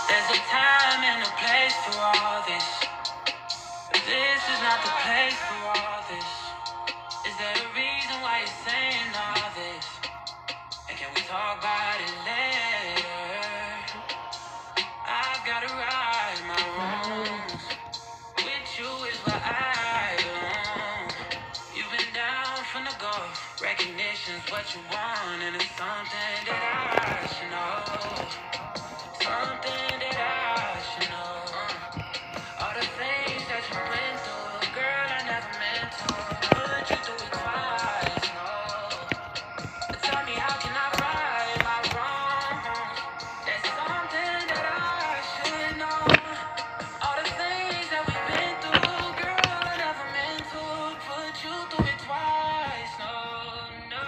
There's a time and a place for all this. This is not the place for all this. Is there a reason why you're saying all this? And can we talk about it later? I've gotta right my wrongs. With you is where I belong. You've been down from the go. Recognition's what you want, and it's something that I should know. Something that I should know. All the things that you went through, girl, I never meant to put you through it twice, no. But tell me, how can I right my wrongs? There's something that I should know. All the things that we've been through, girl, I never meant to put you through it twice, no, no.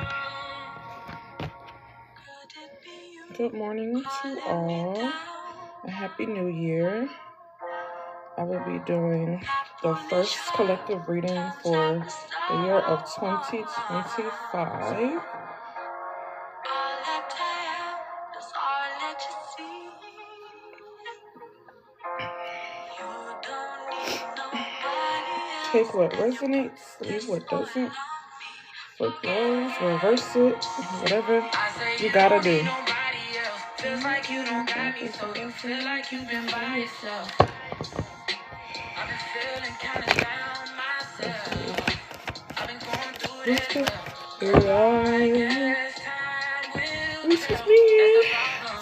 Good morning to all. A happy new year. I will be doing the first collective reading for the year of 2025. Take what resonates, leave what doesn't. Flip yours, reverse it, whatever you gotta do. Feels like you don't got me, so you feel like you've been by yourself. I've been feeling kinda down myself. I've been going through this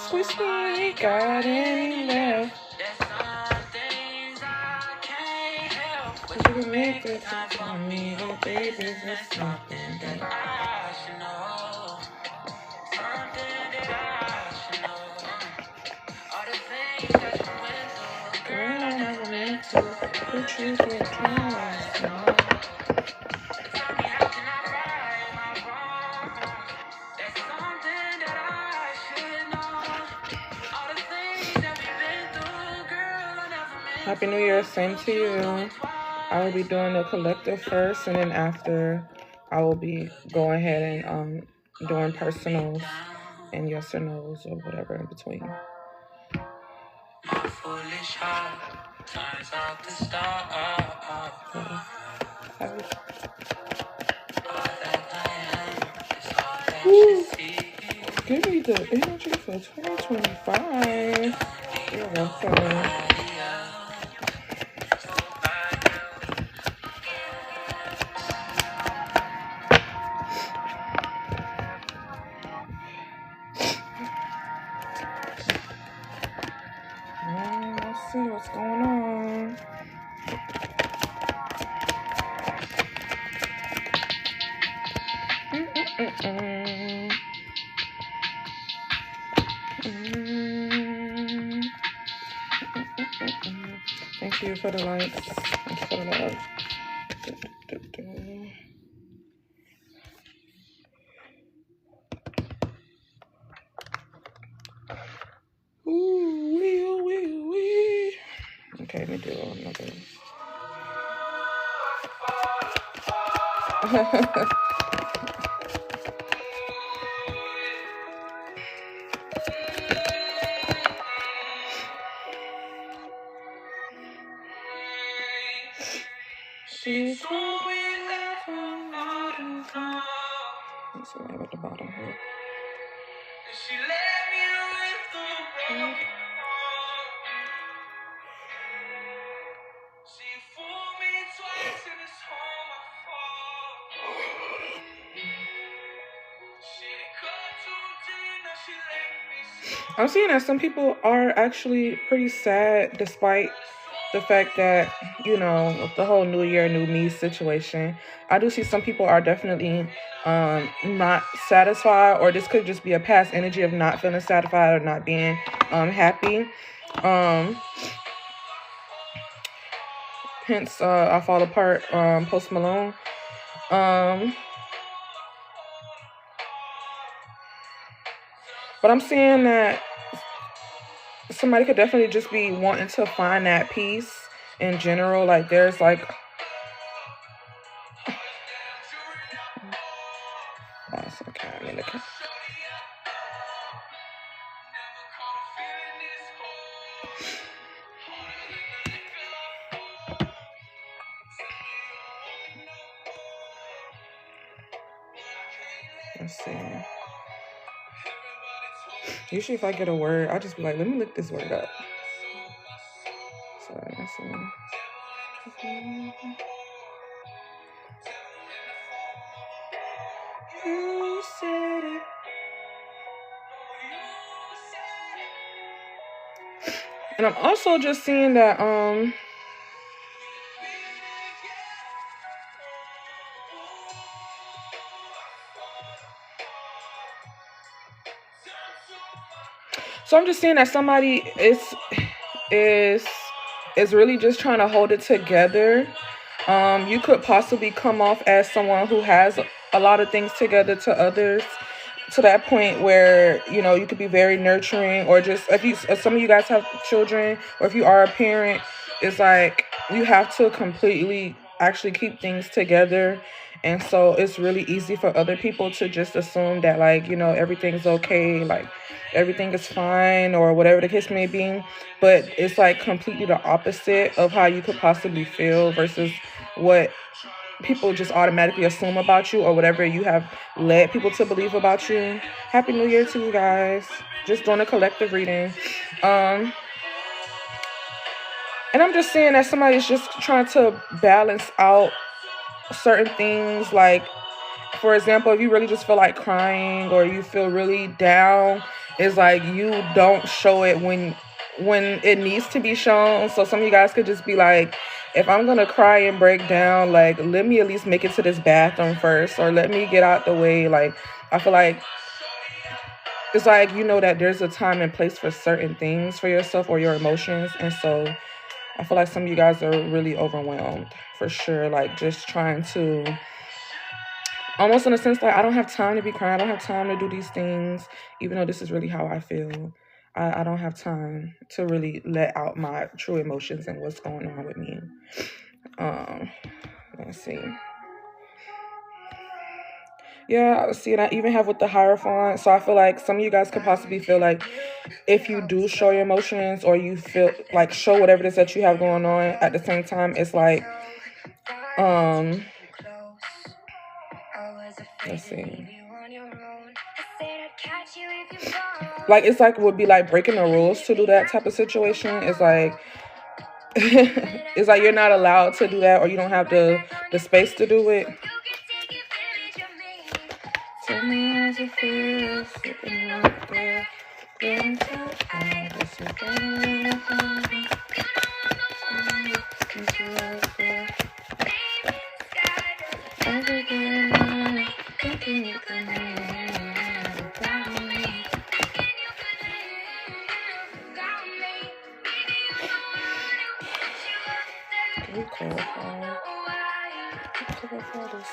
Swiss me, got any left. There's some things I can't help, but you can make the time for me. Oh baby, there's something that I should know. Something that I should know. All the things that you went through, girl, I never meant to put you through twice, no. Tell me, how can I right my wrongs? There's something that I should know. All the things that we've been through, girl, I never meant. Happy New Year, same to you. I will be doing the collective first, and then after, I will be going ahead and doing personals and yes or no's or whatever in between. My foolish heart turns out the star. Give me the energy for 2025. You're welcome. Let's see what's going on. Thank you for the likes. Thank you for the love. Ooh, wee. Okay, let me do another. She's Let's see right at the bottom here. She let me with the broken She fooled me twice and it's all my fault. She cut too deep, now she let me slow. I'm seeing that some people are actually pretty sad despite the fact that, you know, with the whole new year, new me situation. I do see some people are definitely not satisfied, or this could just be a past energy of not feeling satisfied or not being happy. Hence I Fall Apart, Post Malone. But I'm seeing that somebody could definitely just be wanting to find that peace in general. Like there's like Okay, I mean, okay. Let's see. Usually if I get a word, I'll just be like, let me look this word up. So let's see. You said it. And I'm also just seeing that so I'm just seeing that somebody is really just trying to hold it together. You could possibly come off as someone who has a lot of things together to others, to that point where you could be very nurturing, or just if some of you guys have children, or if you are a parent, it's like you have to completely actually keep things together. And so it's really easy for other people to just assume that, like, everything's okay, like everything is fine, or whatever the case may be. But it's like completely the opposite of how you could possibly feel versus what people just automatically assume about you, or whatever you have led people to believe about you. Happy New Year to you guys. Just doing a collective reading. And I'm just saying that somebody's just trying to balance out certain things. Like, for example, if you really just feel like crying, or you feel really down, it's like you don't show it when it needs to be shown. So some of you guys could just be like, if I'm gonna cry and break down, like, let me at least make it to this bathroom first, or let me get out the way. Like, I feel like it's like, that there's a time and place for certain things for yourself or your emotions. And so I feel like some of you guys are really overwhelmed, for sure. Like, just trying to, almost in a sense, like, I don't have time to be crying. I don't have time to do these things, even though this is really how I feel. I don't have time to really let out my true emotions and what's going on with me. Let's see. Yeah, see, and I even have with the Hierophant. So I feel like some of you guys could possibly feel like, if you do show your emotions, or you feel like show whatever it is that you have going on, at the same time, it's like, let's see. Like, it's like, would be like breaking the rules to do that type of situation. It's like, it's like you're not allowed to do that, or you don't have the space to do it. Tell me how it feels sitting right there. Can you clarify? This.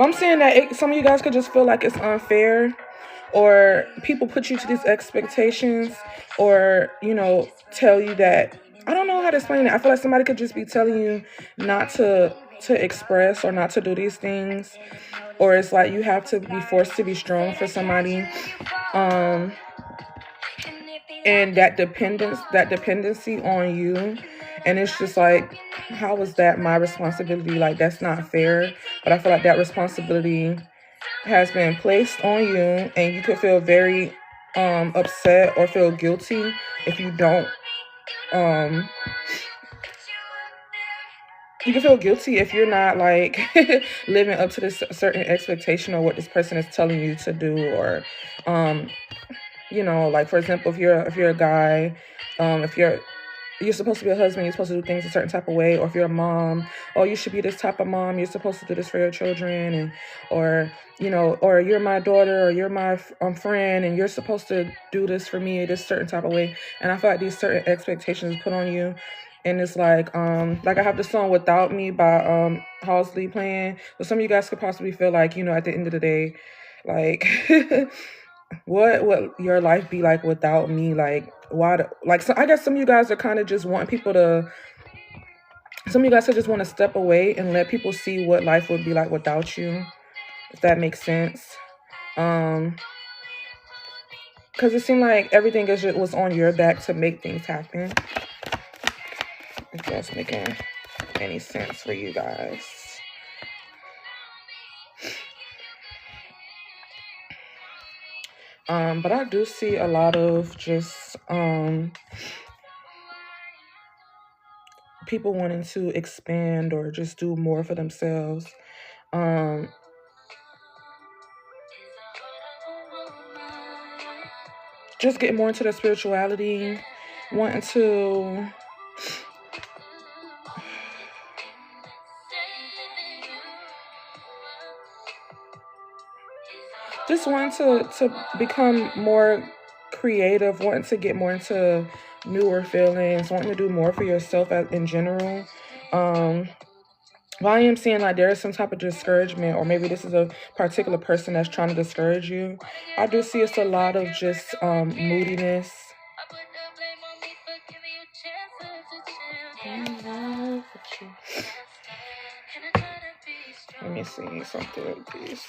I'm saying that some of you guys could just feel like it's unfair, or people put you to these expectations, or tell you that, I don't know how to explain it. I feel like somebody could just be telling you not to express, or not to do these things, or it's like you have to be forced to be strong for somebody. And that dependency on you, and it's just like, how is that my responsibility? Like, that's not fair. But I feel like that responsibility has been placed on you, and you could feel very upset or feel guilty if you don't. You can feel guilty if you're not, like, living up to this certain expectation, or what this person is telling you to do, or like, for example, if you're a guy, if you're supposed to be a husband, you're supposed to do things a certain type of way. Or if you're a mom, oh, you should be this type of mom, you're supposed to do this for your children. And or you're my daughter, or you're my friend, and you're supposed to do this for me this certain type of way. And I feel like these certain expectations put on you. And it's like I have the song Without Me by Halsey playing. But some of you guys could possibly feel like, at the end of the day, like what would your life be like without me? Like, like, so I guess some of you guys are kind of just wanting people to, some of you guys just want to step away and let people see what life would be like without you, if that makes sense. Because it seemed like everything was on your back to make things happen. If that's making any sense for you guys. But I do see a lot of just people wanting to expand or just do more for themselves. Just getting more into their spirituality, wanting to just wanting to become more creative, wanting to get more into newer feelings, wanting to do more for yourself in general. But I am seeing like there is some type of discouragement, or maybe this is a particular person that's trying to discourage you. I do see it's a lot of just moodiness. Let me see something with this.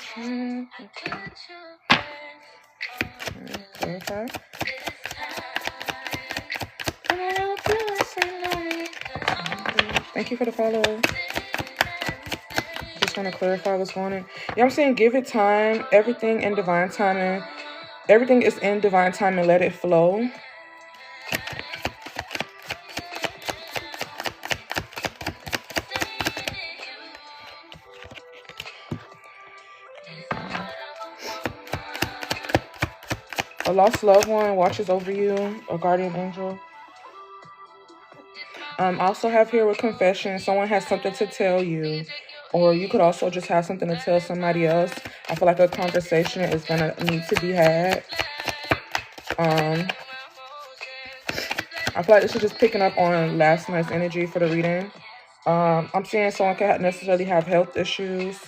Okay. Thank you for the follow. Just want to clarify what's going on. Yeah, I'm saying give it time. Everything in divine timing. Everything is in divine timing. Let it flow. A lost loved one watches over you, a guardian angel. Also have here with confession, someone has something to tell you, or you could also just have something to tell somebody else. I feel like a conversation is gonna need to be had. I feel like this is just picking up on last night's energy for the reading. I'm seeing someone can necessarily have health issues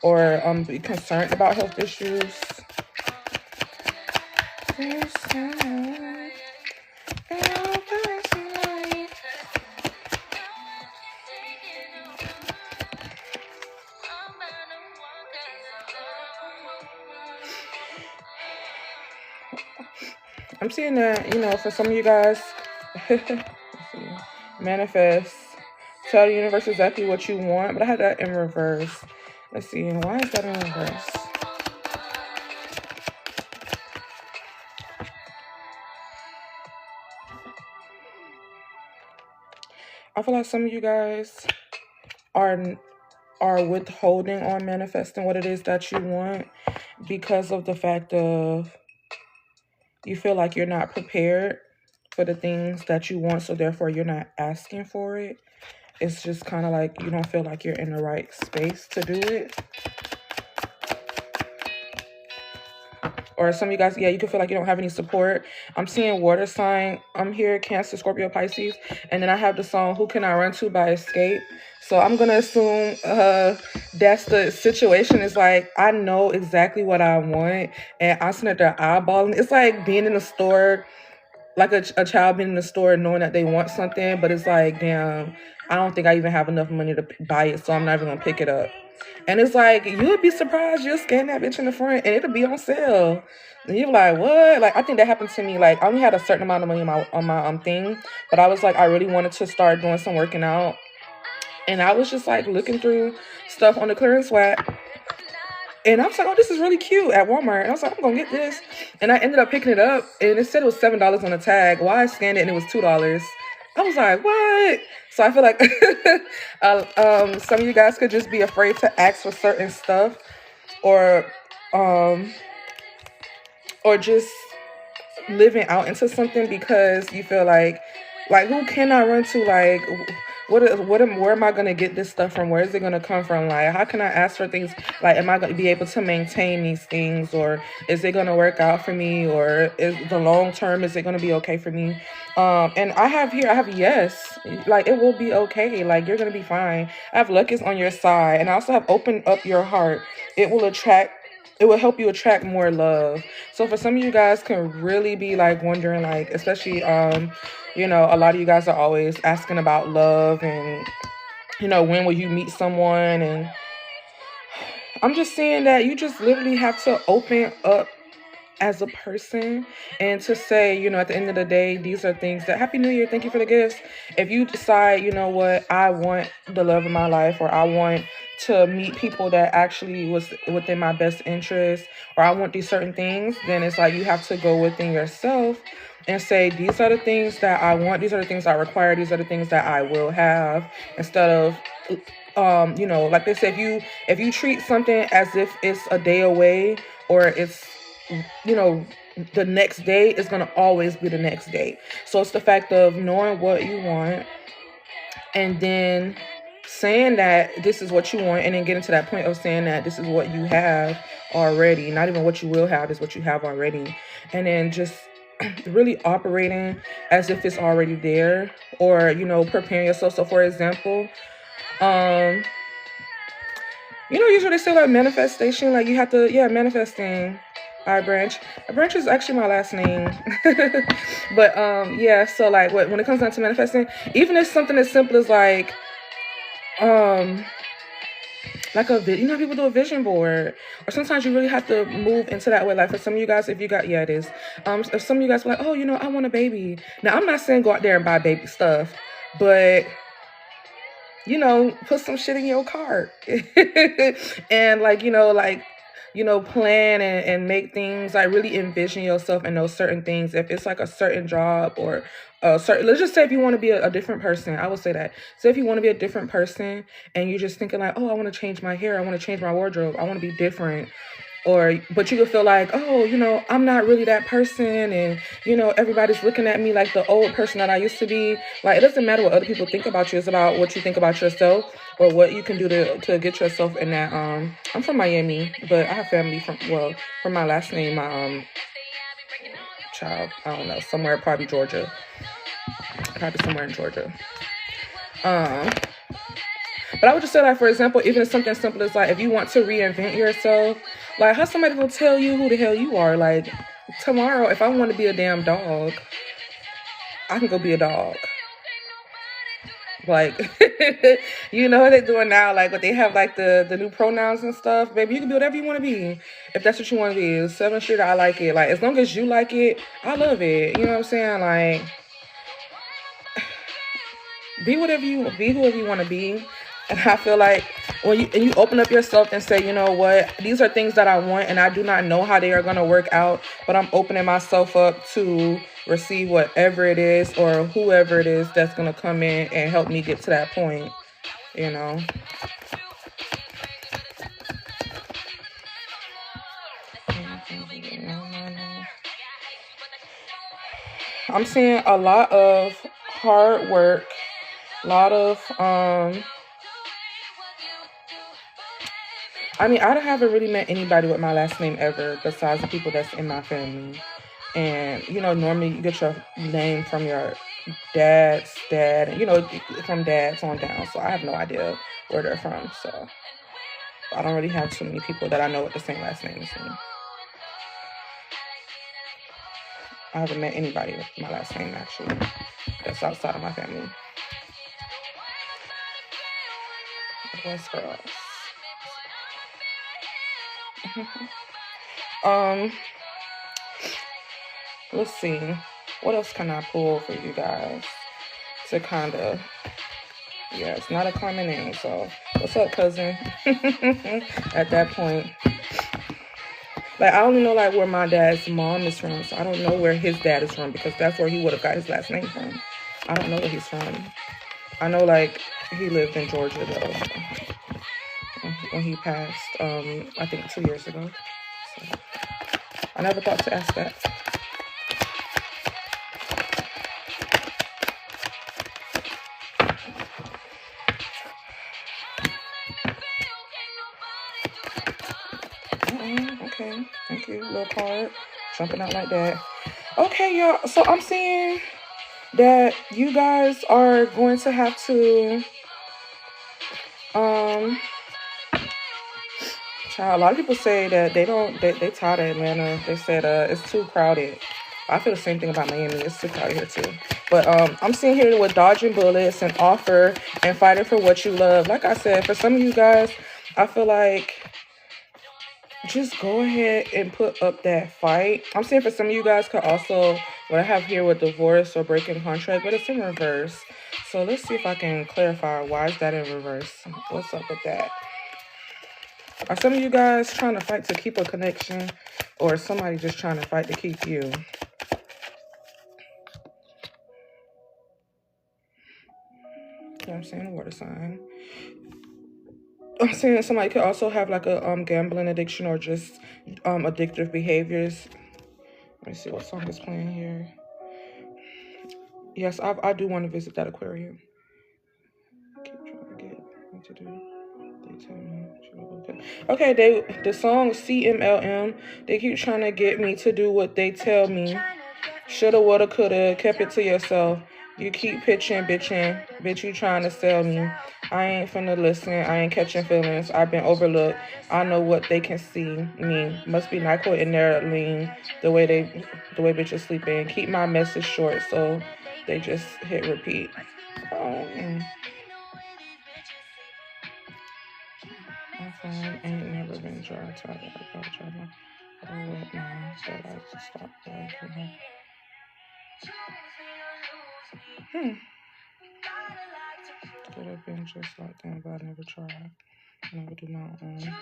or be concerned about health issues. I'm seeing that, you know, for some of you guys, manifest, tell the universe exactly what you want, but I had that in reverse. Let's see, why is that in reverse? I feel like some of you guys are withholding on manifesting what it is that you want because of the fact of you feel like you're not prepared for the things that you want, so therefore you're not asking for it. It's just kind of like you don't feel like you're in the right space to do it. Or some of you guys, yeah, you can feel like you don't have any support. I'm seeing water sign. I'm here, Cancer, Scorpio, Pisces. And then I have the song, Who Can I Run To by Escape. So I'm going to assume that's the situation. It's like, I know exactly what I want. And I'm sitting there eyeballing. It's like being in the store, like a child being in the store knowing that they want something. But it's like, damn, I don't think I even have enough money to buy it. So I'm not even going to pick it up. And it's like, you would be surprised, you'll scan that bitch in the front and it'll be on sale. And you're like, what? Like, I think that happened to me. Like, I only had a certain amount of money on my thing. But I was like, I really wanted to start doing some working out. And I was just like looking through stuff on the clearance rack. And I was like, oh, this is really cute at Walmart. And I was like, I'm going to get this. And I ended up picking it up. And it said it was $7 on the tag. Well, I scanned it and it was $2. I was like, what? So I feel like some of you guys could just be afraid to ask for certain stuff, or just living out into something because you feel like who can I run to? Like, where am I going to get this stuff from? Where is it going to come from? Like, how can I ask for things? Like, am I going to be able to maintain these things, or is it going to work out for me, or is the long term, is it going to be okay for me? And I have yes, like, it will be okay. Like, you're going to be fine. I have luck is on your side. And I also have opened up your heart. It will attract it will help you attract more love. So for some of you guys can really be like wondering, like, especially a lot of you guys are always asking about love and when will you meet someone, and I'm just saying that you just literally have to open up as a person and to say, at the end of the day, these are things that Happy New Year, thank you for the gifts. If you decide, what, I want the love of my life, or I want to meet people that actually was within my best interest, or I want these certain things, then it's like you have to go within yourself and say, these are the things that I want, these are the things I require, these are the things that I will have, instead of like they say, if you treat something as if it's a day away, or it's you know the next day, is going to always be the next day. So it's the fact of knowing what you want, and then saying that this is what you want, and then getting to that point of saying that this is what you have already, not even what you will have, is what you have already. And then just really operating as if it's already there, or preparing yourself. So for example, um usually they say like manifestation, like you have to, manifesting. All right, Branch. Branch is actually my last name. But yeah, so like when it comes down to manifesting, even if something as simple as um like people do a vision board, or sometimes you really have to move into that way. Like for some of you guys, if you got, it is. If some of you guys are like, oh, I want a baby. Now I'm not saying go out there and buy baby stuff, but put some shit in your cart and plan and make things, like really envision yourself in those certain things. If it's like a certain job, or let's just say if you want to be a different person, I would say that. So if you want to be a different person and you're just thinking like, oh, I want to change my hair, I want to change my wardrobe, I want to be different. But you could feel like, oh, I'm not really that person, and everybody's looking at me like the old person that I used to be. Like, it doesn't matter what other people think about you, it's about what you think about yourself, or what you can do to get yourself in that. I'm from Miami, but I have family from my last name, my child, I don't know, somewhere, probably Georgia, probably somewhere in Georgia. But I would just say, like, for example, even if something simple as like, if you want to reinvent yourself, like, how somebody gonna tell you who the hell you are? Like, tomorrow, if I want to be a damn dog, I can go be a dog. Like, what they're doing now, like, what they have, like, the new pronouns and stuff. Baby, you can be whatever you want to be, if that's what you want to be. 7th Street, I like it. Like, as long as you like it, I love it. You know what I'm saying? Like, be whoever you want to be. And I feel like when you open up yourself and say, you know what, these are things that I want, and I do not know how they are going to work out, but I'm opening myself up to receive whatever it is, or whoever it is that's going to come in and help me get to that point, I'm seeing a lot of hard work, a lot of I haven't really met anybody with my last name ever, besides the people that's in my family. And, normally you get your name from your dad's dad, and, from dads on down. So I have no idea where they're from. So I don't really have too many people that I know with the same last name as me. I haven't met anybody with my last name, actually, that's outside of my family. What's for us? Let's see, what else can I pull for you guys to kind of, it's not a common name, so what's up, cousin? At that point, like, I only know like where my dad's mom is from, so I don't know where his dad is from, because that's where he would have got his last name from. I don't know where he's from. I know like he lived in Georgia though, when he passed, I think 2 years ago. So I never thought to ask that. Okay, thank you, little card, jumping out like that. Okay, y'all, so I'm seeing that you guys are going to have to Child, a lot of people say that they tired of Atlanta. They said it's too crowded. I feel the same thing about Miami. It's too crowded here too. But I'm sitting here with Dodging Bullets and Offer and Fighting for What You Love. Like I said, for some of you guys, I feel like just go ahead and put up that fight. I'm saying for some of you guys could also what I have here with divorce or breaking contract, but it's in reverse. So let's see if I can clarify why is that in reverse. What's up with that? Are some of you guys trying to fight to keep a connection, or is somebody just trying to fight to keep you? You know what I'm saying? A water sign. I'm saying somebody could also have like a gambling addiction or just addictive behaviors. Let me see what song is playing here. Yes, I do want to visit that aquarium. Keep trying to get what to do. They tell me. Okay, the song CMLM. They keep trying to get me to do what they tell me. Shoulda, woulda, coulda, kept it to yourself. You keep pitching, bitching, bitch, you trying to sell me. I ain't finna listen, I ain't catching feelings. I've been overlooked. I know what they can see me. Must be NyQuil in their lean. The way bitches sleeping. Keep my message short, so they just hit repeat. My phone ain't never been dry. Tired of trouble. Oh, what now? Said I just stopped working. Could have been just like that, but I never tried. I never do my own.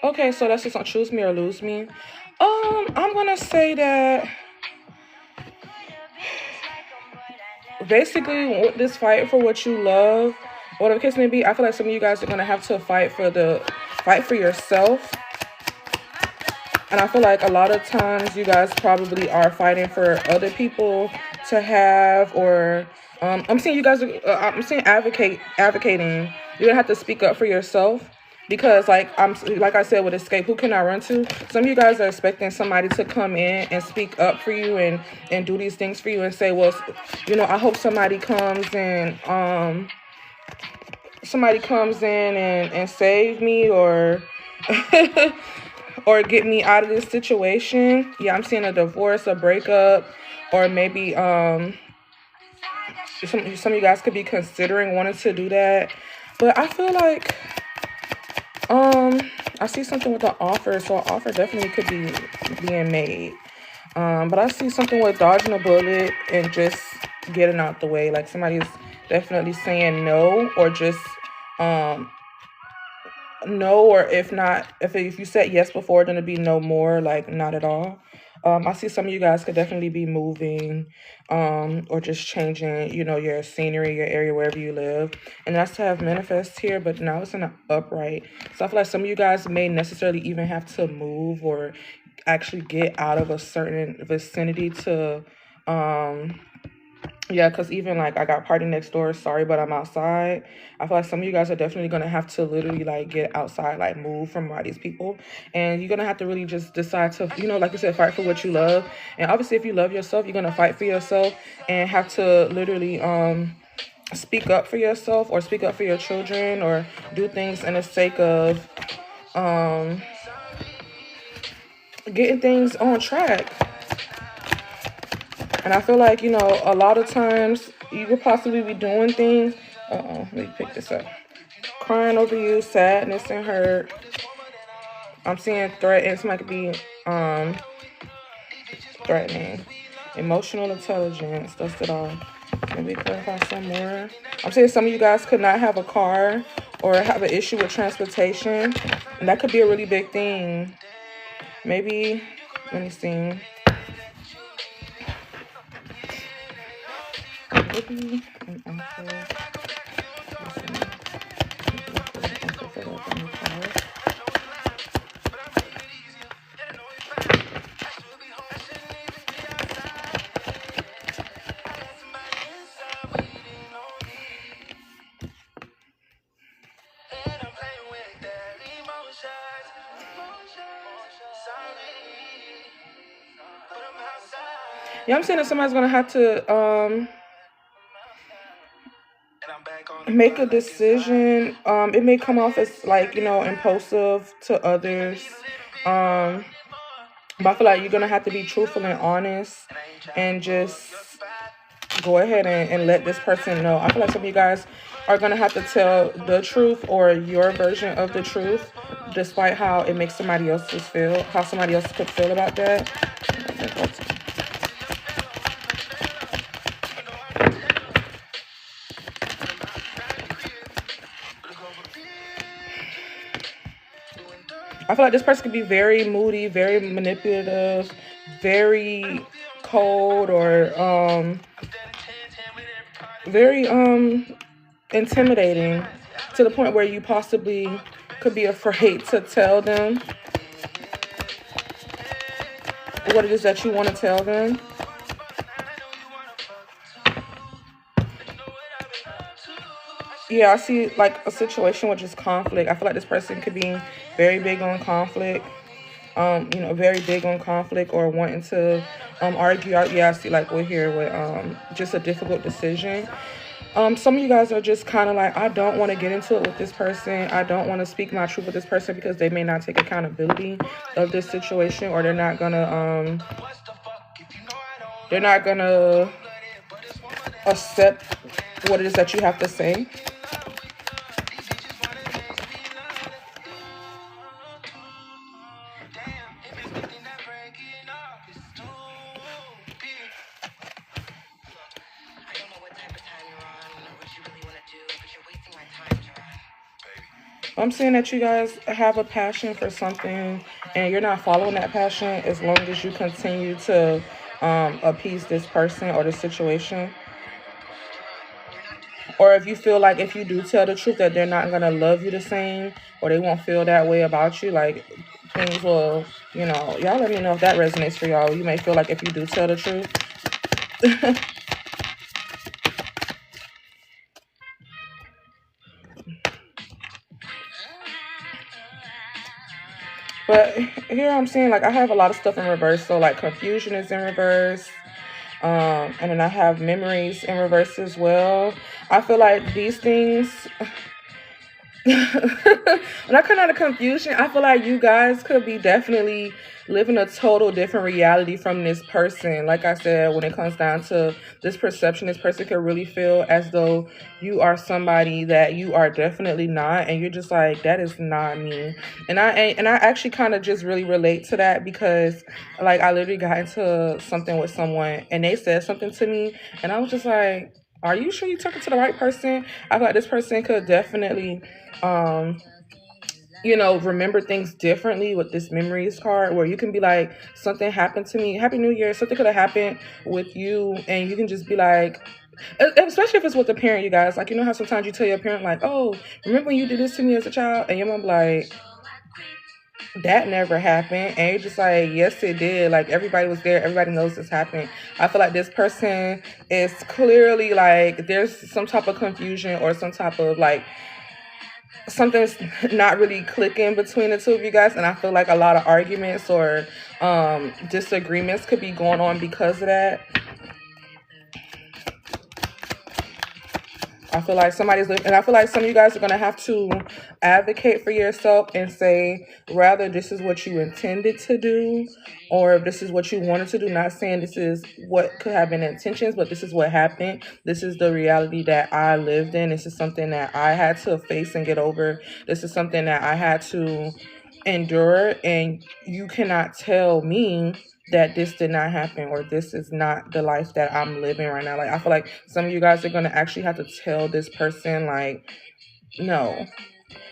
Okay, so that's just on Choose Me or Lose Me. I'm gonna say that basically with this fight for what you love, whatever the case may be, I feel like some of you guys are gonna have to fight for yourself. And I feel like a lot of times you guys probably are fighting for other people to have, or I'm seeing you guys I'm seeing advocating. You're gonna have to speak up for yourself. Because like I said with Escape, who can I run to? Some of you guys are expecting somebody to come in and speak up for you and do these things for you and say, well, I hope somebody comes and and save me or or get me out of this situation. Yeah, I'm seeing a divorce, a breakup, or maybe some of you guys could be considering wanting to do that. But I feel like I see something with an offer, so an offer definitely could be being made. But I see something with dodging a bullet and just getting out the way. Like somebody's definitely saying no, or just no, or if you said yes before, then it'd be no more, like not at all. I see some of you guys could definitely be moving, or just changing, your scenery, your area, wherever you live. And that's to have manifest here, but now it's in an upright. So I feel like some of you guys may necessarily even have to move or actually get out of a certain vicinity to, yeah, because even like I got party next door, sorry, but I'm outside. I feel like some of you guys are definitely going to have to literally like get outside, like move from all these people. And you're going to have to really just decide to, like you said, fight for what you love. And obviously if you love yourself, you're going to fight for yourself and have to literally speak up for yourself or speak up for your children or do things in the sake of getting things on track. And I feel like, a lot of times you could possibly be doing things. Let me pick this up. Crying over you, sadness and hurt. I'm seeing threatening. Somebody could be threatening. Emotional intelligence. That's it all. Maybe clarify some more. I'm saying some of you guys could not have a car or have an issue with transportation. And that could be a really big thing. Maybe, let me see. Maybe an uncle. Yeah, I'm saying that somebody's gonna have to make a decision. It may come off as like, impulsive to others. Um, but I feel like you're gonna have to be truthful and honest and just go ahead and let this person know. I feel like some of you guys are gonna have to tell the truth or your version of the truth, despite how it makes somebody else feel, how somebody else could feel about that. I feel like this person could be very moody, very manipulative, very cold, or very intimidating, to the point where you possibly could be afraid to tell them what it is that you want to tell them. Yeah, I see like a situation with just conflict. I feel like this person could be very big on conflict. Very big on conflict or wanting to argue. Yeah, I see like we're here with just a difficult decision. Some of you guys are just kind of like, I don't want to get into it with this person. I don't want to speak my truth with this person because they may not take accountability of this situation, or they're not gonna accept what it is that you have to say. I'm saying that you guys have a passion for something and you're not following that passion as long as you continue to appease this person or the situation. Or if you feel like if you do tell the truth that they're not going to love you the same, or they won't feel that way about you, like things will, y'all let me know if that resonates for y'all. You may feel like if you do tell the truth. But here I'm seeing like I have a lot of stuff in reverse. So like confusion is in reverse. And then I have memories in reverse as well. I feel like these things, when I come out of confusion, I feel like you guys could be definitely living a total different reality from this person. Like I said, when it comes down to this perception, this person could really feel as though you are somebody that you are definitely not, and you're just like, that is not me. And I actually kind of just really relate to that, because like I literally got into something with someone and they said something to me and I was just like, are you sure you took it to the right person? I feel like this person could definitely remember things differently with this memories card, where you can be like, something happened to me, Happy New Year, something could have happened with you, and you can just be like, especially if it's with a parent, you guys, like, how sometimes you tell your parent like, oh, remember when you did this to me as a child? And your mom like, that never happened. And you're just like, yes it did, like everybody was there, everybody knows this happened. I feel like this person is clearly like, there's some type of confusion or some type of like something's not really clicking between the two of you guys, and I feel like a lot of arguments or disagreements could be going on because of that. I feel like somebody's living, and I feel like some of you guys are going to have to advocate for yourself and say, rather this is what you intended to do, or if this is what you wanted to do. Not saying this is what could have been intentions, but this is what happened. This is the reality that I lived in. This is something that I had to face and get over. This is something that I had to endure, and you cannot tell me that this did not happen, or this is not the life that I'm living right now. Like, I feel like some of you guys are going to actually have to tell this person, like, no.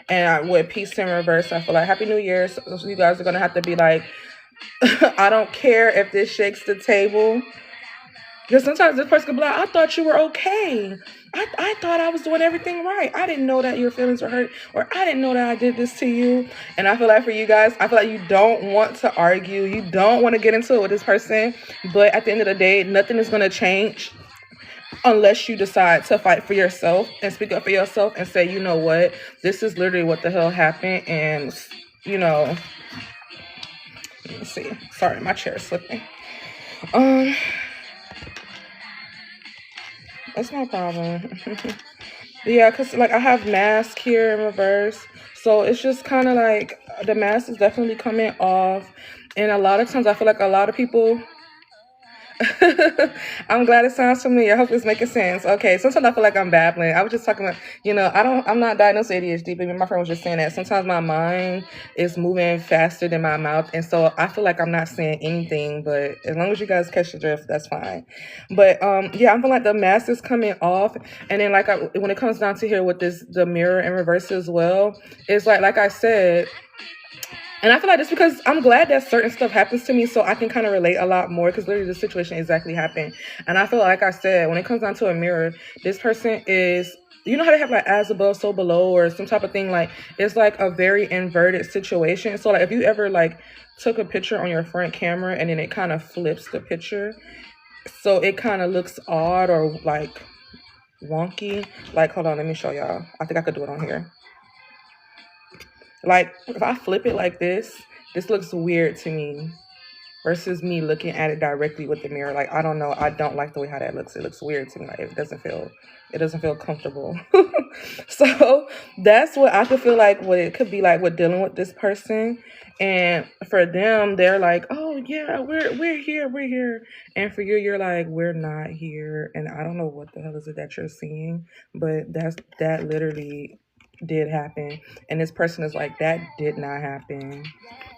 And with peace in reverse, I feel like Happy New Year. So you guys are going to have to be like, I don't care if this shakes the table. Because sometimes this person could be like, I thought you were okay. I thought I was doing everything right. I didn't know that your feelings were hurt, or I didn't know that I did this to you. And I feel like for you guys, I feel like you don't want to argue. You don't want to get into it with this person. But at the end of the day, nothing is going to change unless you decide to fight for yourself and speak up for yourself and say, you know what, this is literally what the hell happened. And, let me see. Sorry, my chair is slipping. It's no problem. Yeah, because like I have mask here in reverse. So it's just kind of like the mask is definitely coming off. And a lot of times I feel like a lot of people I'm glad it sounds familiar. I hope it's making sense. Okay, sometimes I feel like I'm babbling. I was just talking about, I'm not diagnosed with ADHD, but my friend was just saying that sometimes my mind is moving faster than my mouth, and so I feel like I'm not saying anything. But as long as you guys catch the drift, that's fine. But yeah, I feel like the mask is coming off, and then when it comes down to here with the mirror in reverse as well, it's like I said. And I feel like it's because I'm glad that certain stuff happens to me so I can kind of relate a lot more because literally the situation exactly happened. And I feel like I said, when it comes down to a mirror, this person is, you know how they have like as above, so below or some type of thing? Like, it's like a very inverted situation. So like if you ever like took a picture on your front camera and then it kind of flips the picture, so it kind of looks odd or like wonky. Like, hold on, let me show y'all. I think I could do it on here. Like, if I flip it like this looks weird to me versus me looking at it directly with the mirror. Like, I don't know. I don't like the way how that looks. It looks weird to me. Like, it doesn't feel comfortable. So that's what I could feel like what it could be like with dealing with this person. And for them, they're like, oh yeah, we're here. And for you, you're like, we're not here. And I don't know what the hell is it that you're seeing, but that literally did happen. And this person is like, that did not happen.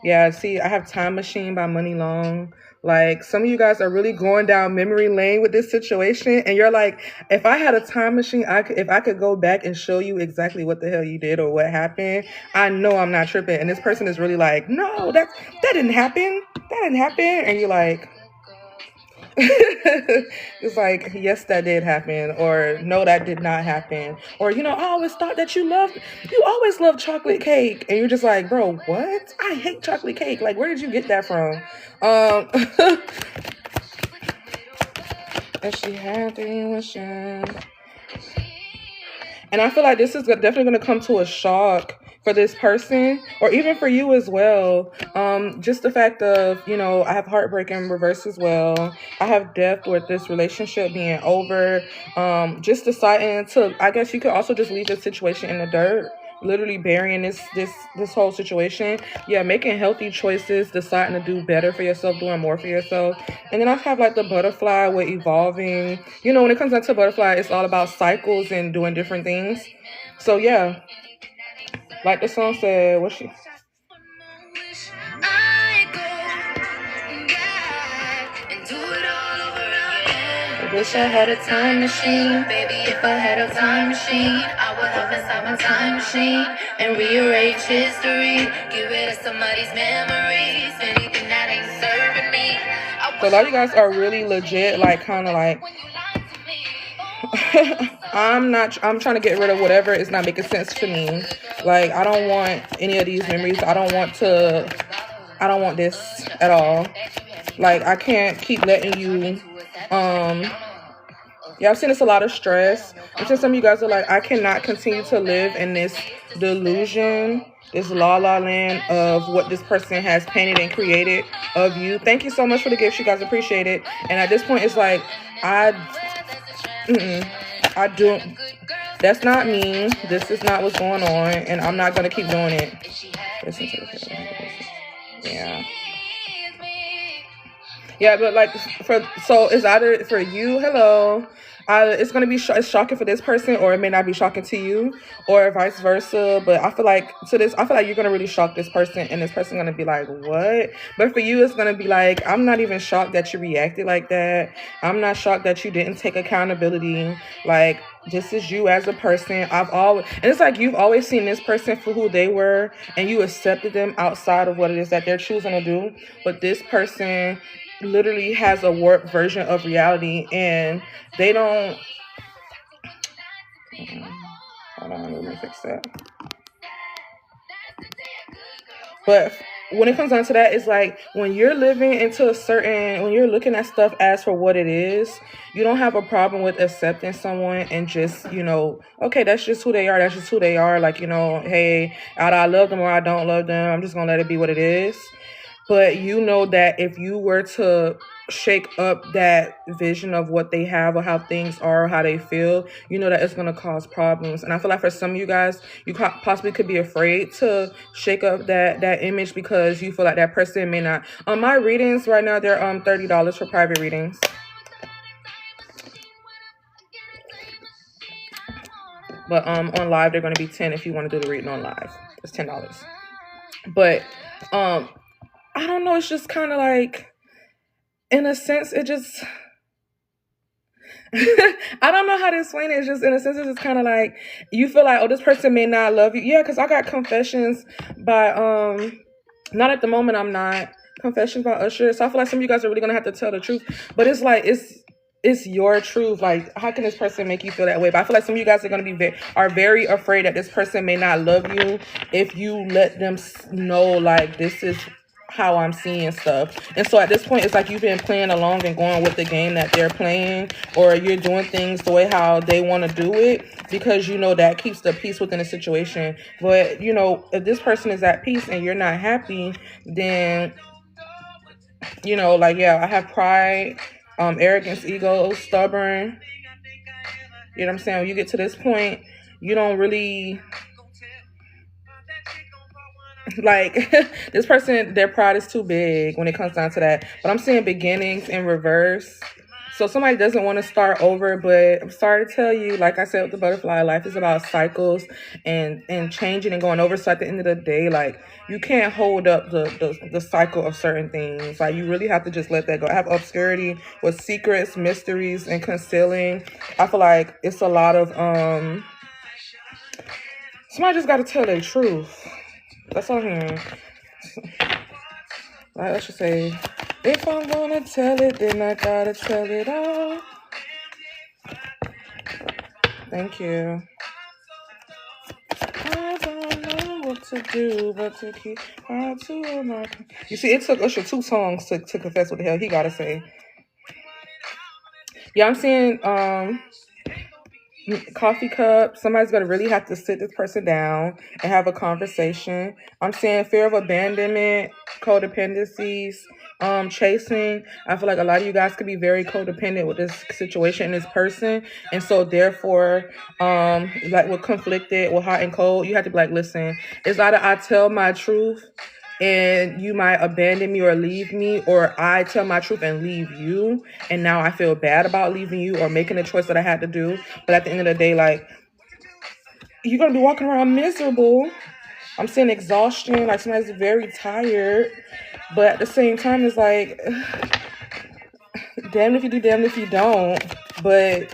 Yeah, see, I have Time Machine by Money Long. Like, some of you guys are really going down memory lane with this situation, and you're like, if I had a time machine, if I could go back and show you exactly what the hell you did or what happened, I know I'm not tripping. And this person is really like, no, that didn't happen. That didn't happen. And you're like, it's like, yes, that did happen, or no, that did not happen, or I always thought that you always loved chocolate cake, and you're just like, bro, what? I hate chocolate cake. Like, where did you get that from? And she had the wishes. And I feel like this is definitely going to come to a shock for this person, or even for you as well. Just the fact of, I have heartbreak in reverse as well. I have death with this relationship being over. Just deciding to, I guess you could also just leave this situation in the dirt, literally burying this whole situation. Yeah, making healthy choices, deciding to do better for yourself, doing more for yourself. And then I have like the butterfly with evolving. When it comes down to butterfly, it's all about cycles and doing different things. So yeah, like the song said, what she? I wish I had a time machine, baby. If I had a time machine, I would hop inside my time machine and rearrange history, give it to somebody's memories, anything that ain't serving me. So a lot of you guys are really legit, like kind of like. I'm trying to get rid of whatever is not making sense to me. Like, I don't want any of these memories. I don't want this at all. Like, I can't keep letting you, yeah, I've seen this a lot of stress. And some of you guys are like, I cannot continue to live in this delusion, this la land of what this person has painted and created of you. Thank you so much for the gifts, you guys, appreciate it. And at this point, it's like, I don't, that's not me. This is not what's going on, and I'm not going to keep doing it. Listen to the yeah. Yeah, but like, so it's either for you, hello, it's going to be it's shocking for this person, or it may not be shocking to you, or vice versa. But I feel like you're going to really shock this person, and this person going to be like, what? But for you, it's going to be like, I'm not even shocked that you reacted like that. I'm not shocked that you didn't take accountability. Like, this is you as a person. And it's like you've always seen this person for who they were, and you accepted them outside of what it is that they're choosing to do. But this person literally has a warped version of reality, and they don't. Hold on, let me fix that. But when it comes down to that, it's like when you're living into when you're looking at stuff as for what it is, you don't have a problem with accepting someone and just, okay, that's just who they are. That's just who they are. Like, hey, either I love them or I don't love them. I'm just going to let it be what it is. But you know that if you were to shake up that vision of what they have or how things are or how they feel, you know that it's going to cause problems. And I feel like for some of you guys, you possibly could be afraid to shake up that image because you feel like that person may not. On my readings right now, they're $30 for private readings. But on live they're going to be $10 if you want to do the reading on live. It's $10. But I don't know, it's just kind of like, in a sense, it just I don't know how to explain it. It's just, in a sense, it's just kind of like you feel like, oh, this person may not love you. Yeah, because I got confessions by not at the moment, I'm not, confessions by Usher. So I feel like some of you guys are really gonna have to tell the truth. But it's like it's your truth. Like, how can this person make you feel that way? But I feel like some of you guys are gonna be very afraid that this person may not love you if you let them know, like, this is how I'm seeing stuff. And so at this point, it's like you've been playing along and going with the game that they're playing, or you're doing things the way how they want to do it because you know that keeps the peace within the situation. But you know, if this person is at peace and you're not happy, then you know, like, yeah, I have pride, arrogance, ego, stubborn. You know what I'm saying? When you get to this point, you don't really like this person, their pride is too big when it comes down to that. But I'm seeing beginnings in reverse. So somebody doesn't want to start over, but I'm sorry to tell you, like I said with the butterfly, life is about cycles and changing and going over. So at the end of the day, like, you can't hold up the cycle of certain things. Like, you really have to just let that go. I have obscurity with secrets, mysteries, and concealing. I feel like it's a lot of somebody just got to tell their truth. That's all I'm hearing. Like, let's just say, if I'm gonna tell it, then I gotta tell it all. Thank you. I don't know what to do but to keep on to my... You see, it took Usher 2 songs to confess what the hell he gotta say. Yeah, I'm seeing coffee cup. Somebody's gonna really have to sit this person down and have a conversation. I'm seeing fear of abandonment, codependencies, chasing. I feel like a lot of you guys could be very codependent with this situation, this person, and so therefore, like, with conflicted, with hot and cold, you have to be like, listen, it's either I tell my truth and you might abandon me or leave me, or I tell my truth and leave you, and now I feel bad about leaving you or making the choice that I had to do. But at the end of the day, like, you're gonna be walking around miserable. I'm seeing exhaustion, like somebody's very tired, but at the same time, it's like, damn if you do, damn if you don't. But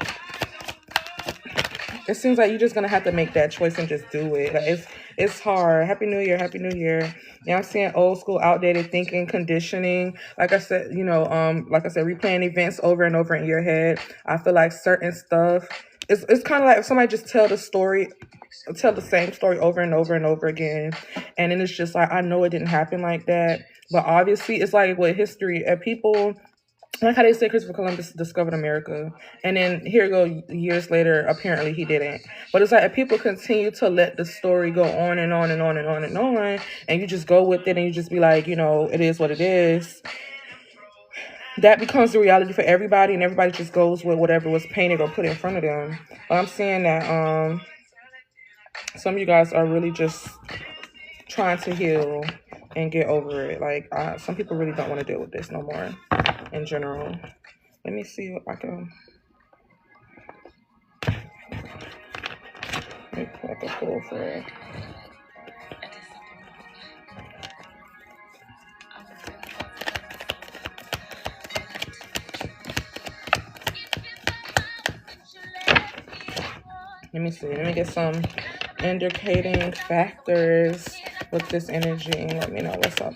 it seems like you're just gonna have to make that choice and just do it. Like, it's hard. Happy New Year, Happy New Year. Yeah, I'm seeing old school, outdated thinking, conditioning. Like I said, you know, replaying events over and over in your head. I feel like certain stuff, it's kind of like if somebody just tell the same story over and over and over again, and then it's just like, I know it didn't happen like that, but obviously it's like with history, people. Like how they say Christopher Columbus discovered America, and then here you go, years later, apparently he didn't. But it's like if people continue to let the story go on and on and on and on and on, and you just go with it and you just be like, you know, it is what it is, that becomes the reality for everybody, and everybody just goes with whatever was painted or put in front of them. But I'm saying that some of you guys are really just trying to heal and get over it. Like, some people really don't want to deal with this no more in general. Let me see if I can make like a pull for it. Let me see. Let me get some indicating factors with this energy and let me know what's up.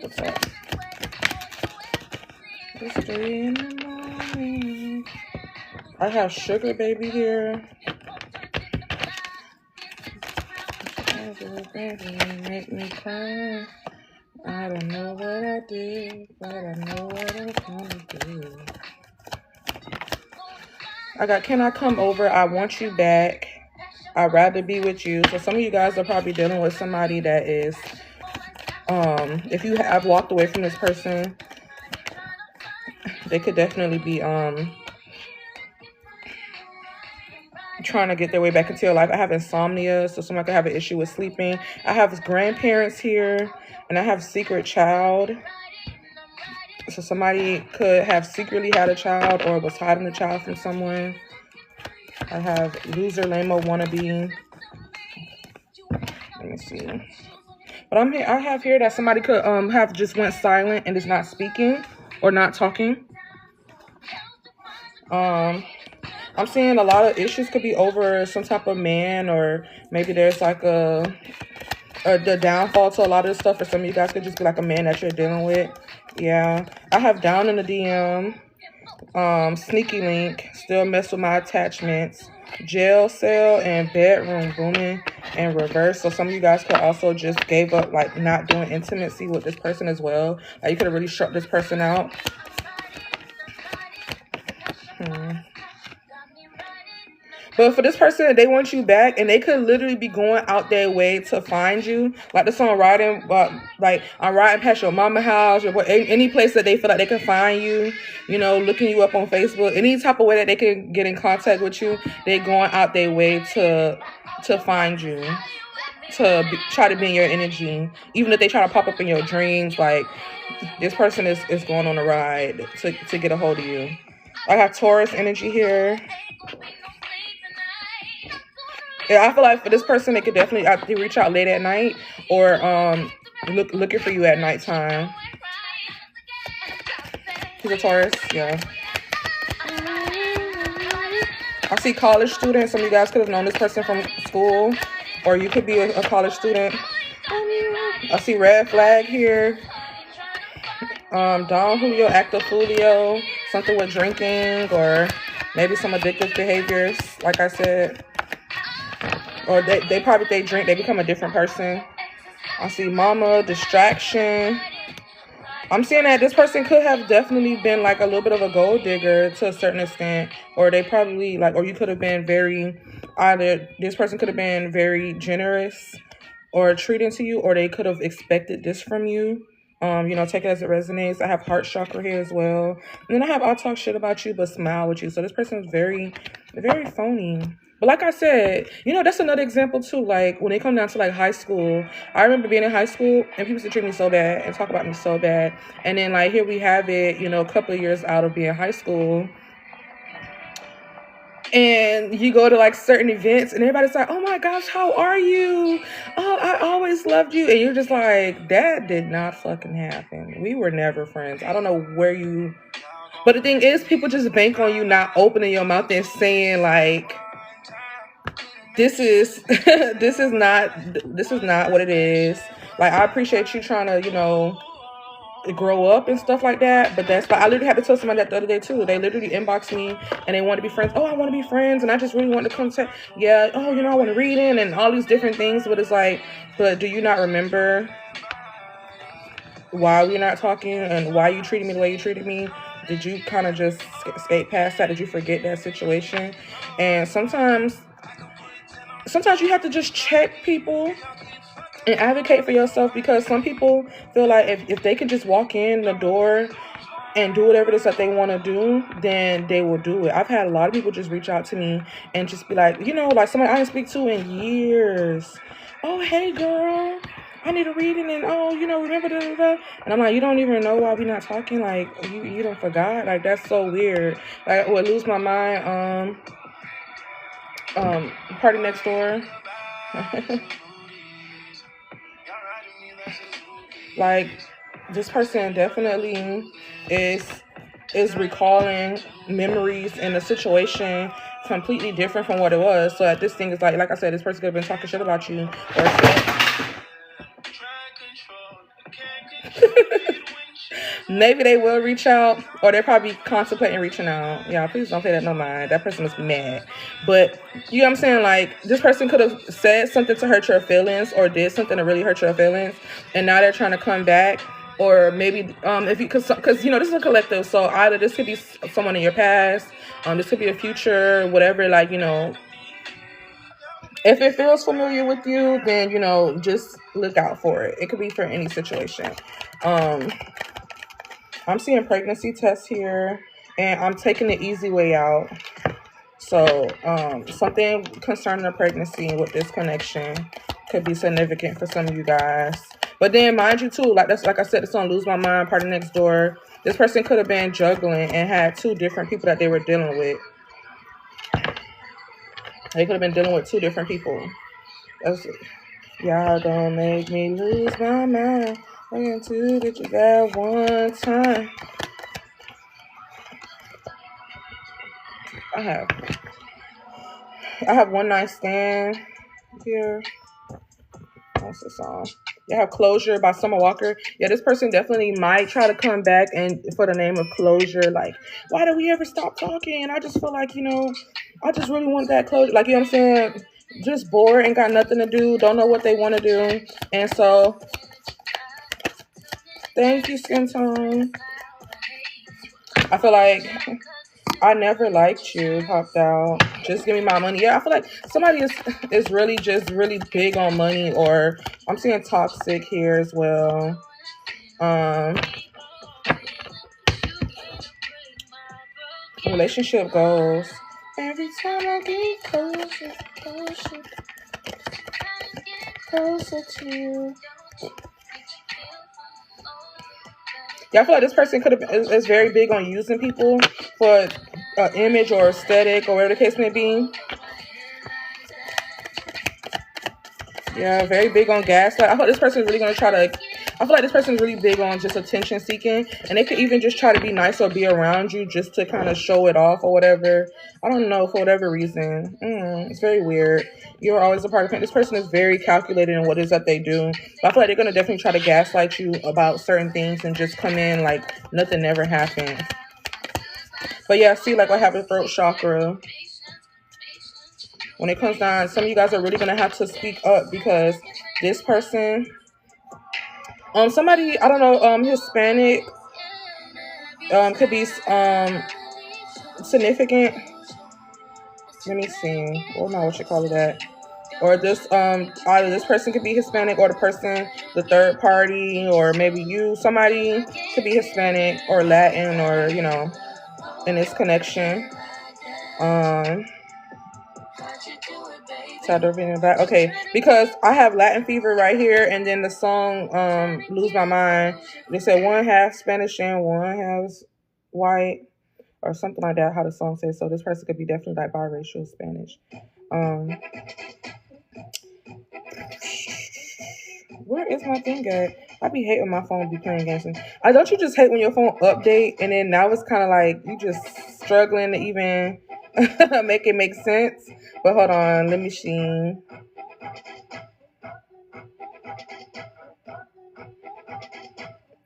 It's 3 in the morning. I have Sugar Baby here. Sugar Baby make me cry. I don't know what I did, but I know what I'm gonna do. I got Can I Come Over? I Want You Back. I'd rather be with you. So some of you guys are probably dealing with somebody that is, if you have walked away from this person, They could definitely be trying to get their way back into your life. I have insomnia, so somebody could have an issue with sleeping. I have grandparents here, and I have secret child. So somebody could have secretly had a child or was hiding a child from someone. I have loser, lame-o, wannabe. Let me see. But I have here that somebody could have just went silent and is not speaking or not talking. I'm seeing a lot of issues could be over some type of man, or maybe there's like the downfall to a lot of this stuff. For some of you guys, could just be like a man that you're dealing with. Yeah, I have down in the DM, sneaky link, still mess with my attachments, jail cell, and bedroom booming in reverse. So some of you guys could also just gave up, like not doing intimacy with this person as well. Like you could have really shut this person out. But for this person, they want you back, and they could literally be going out their way to find you. Like the song riding, like I'm riding past your mama house, or any place that they feel like they can find you. You know, looking you up on Facebook, any type of way that they can get in contact with you. They going out their way to find you, try to be in your energy. Even if they try to pop up in your dreams, like this person is going on a ride to get a hold of you. I have Taurus energy here. Yeah, I feel like for this person, they could definitely reach out late at night or looking for you at nighttime. He's a Taurus, yeah. I see college students. Some of you guys could have known this person from school, or you could be a college student. I see red flag here. Don Julio, active Julio, something with drinking or maybe some addictive behaviors, like I said. Or they drink, they become a different person. I see mama, distraction. I'm seeing that this person could have definitely been like a little bit of a gold digger to a certain extent. Or they probably or you could have been this person could have been very generous or treating to you, or they could have expected this from you. Take it as it resonates. I have heart chakra here as well. And then I have I'll talk shit about you but smile with you. So this person is very, very phony. But like I said, that's another example too. Like when they come down to like high school, I remember being in high school and people used to treat me so bad and talk about me so bad. And then like here we have it, a couple of years out of being in high school. And you go to like certain events and everybody's like, oh my gosh, how are you? Oh, I always loved you. And you're just like, that did not fucking happen. We were never friends. I don't know where you... But the thing is, people just bank on you not opening your mouth and saying like, this is not what it is. Like, I appreciate you trying to, grow up and stuff like that, but I literally had to tell somebody that the other day too. They literally inboxed me and they wanted to be friends. Oh, I want to be friends, and I just really want to contact. Yeah, oh, I want to read in and all these different things. But it's like, but do you not remember why we're not talking and why you treated me the way you treated me? Did you kind of just skate past that? Did you forget that situation? And sometimes you have to just check people and advocate for yourself, because some people feel like if they can just walk in the door and do whatever it is that they want to do, then they will do it. I've had a lot of people just reach out to me and just be like, like somebody I didn't speak to in years. Oh, hey, girl, I need a reading, and remember da. And I'm like, you don't even know why we not talking? Like, you don't forgot? Like, that's so weird. Like, I would lose my mind. Party Next Door. Like, this person definitely is recalling memories in a situation completely different from what it was. So this thing is like I said, this person could have been talking shit about you maybe they will reach out, or they're probably contemplating reaching out. Yeah, please don't pay that no mind. That person must be mad. But you know what I'm saying? Like, this person could have said something to hurt your feelings or did something to really hurt your feelings, and now they're trying to come back. Or maybe because this is a collective, so either this could be someone in your past, this could be a future, whatever. Like, if it feels familiar with you, then just look out for it. It could be for any situation. I'm seeing pregnancy tests here, and I'm taking the easy way out. So something concerning a pregnancy with this connection could be significant for some of you guys. But then mind you too, like I said, it's on Lose My Mind, Party Next Door. This person could have been juggling and had two different people that they were dealing with. They could have been dealing with two different people. Y'all don't make me lose my mind. I can to get you that one time. I have One Night Stand here. What's the song? You have Closure by Summer Walker. Yeah, this person definitely might try to come back and for the name of closure. Like, why do we ever stop talking? I just feel like, I just really want that closure. Like, you know what I'm saying? Just bored and got nothing to do. Don't know what they want to do. And so, thank you, Skin Tone. I feel like I never liked you, popped out. Just give me my money. Yeah, I feel like somebody is really just really big on money, or I'm seeing toxic here as well. Relationship goals. Every time I get closer to you. Yeah, I feel like this person is very big on using people for image or aesthetic or whatever the case may be. Yeah, very big on gaslight. I feel like this person is really going to try to... I feel like this person is really big on just attention seeking. And they could even just try to be nice or be around you just to kind of show it off or whatever. I don't know, for whatever reason. It's very weird. You're always a part of it. This person is very calculated in what it is that they do. But I feel like they're going to definitely try to gaslight you about certain things and just come in like nothing ever happened. But yeah, see like what happened with throat chakra. When it comes down, some of you guys are really going to have to speak up because this person, somebody, I don't know, Hispanic, could be significant. Let me see. What am I, what you call it that? Or this, either this person could be Hispanic or the person, the third party, or maybe you, somebody could be Hispanic or Latin or, in this connection. Okay, because I have Latin fever right here, and then the song Lose My Mind, they said one half Spanish and one half white or something like that, how the song says. So this person could be definitely like biracial Spanish. Where is my thing at? I be hating my phone be playing games. Don't you just hate when your phone update and then now it's kind of like you just struggling to even make it make sense? But hold on, let me see.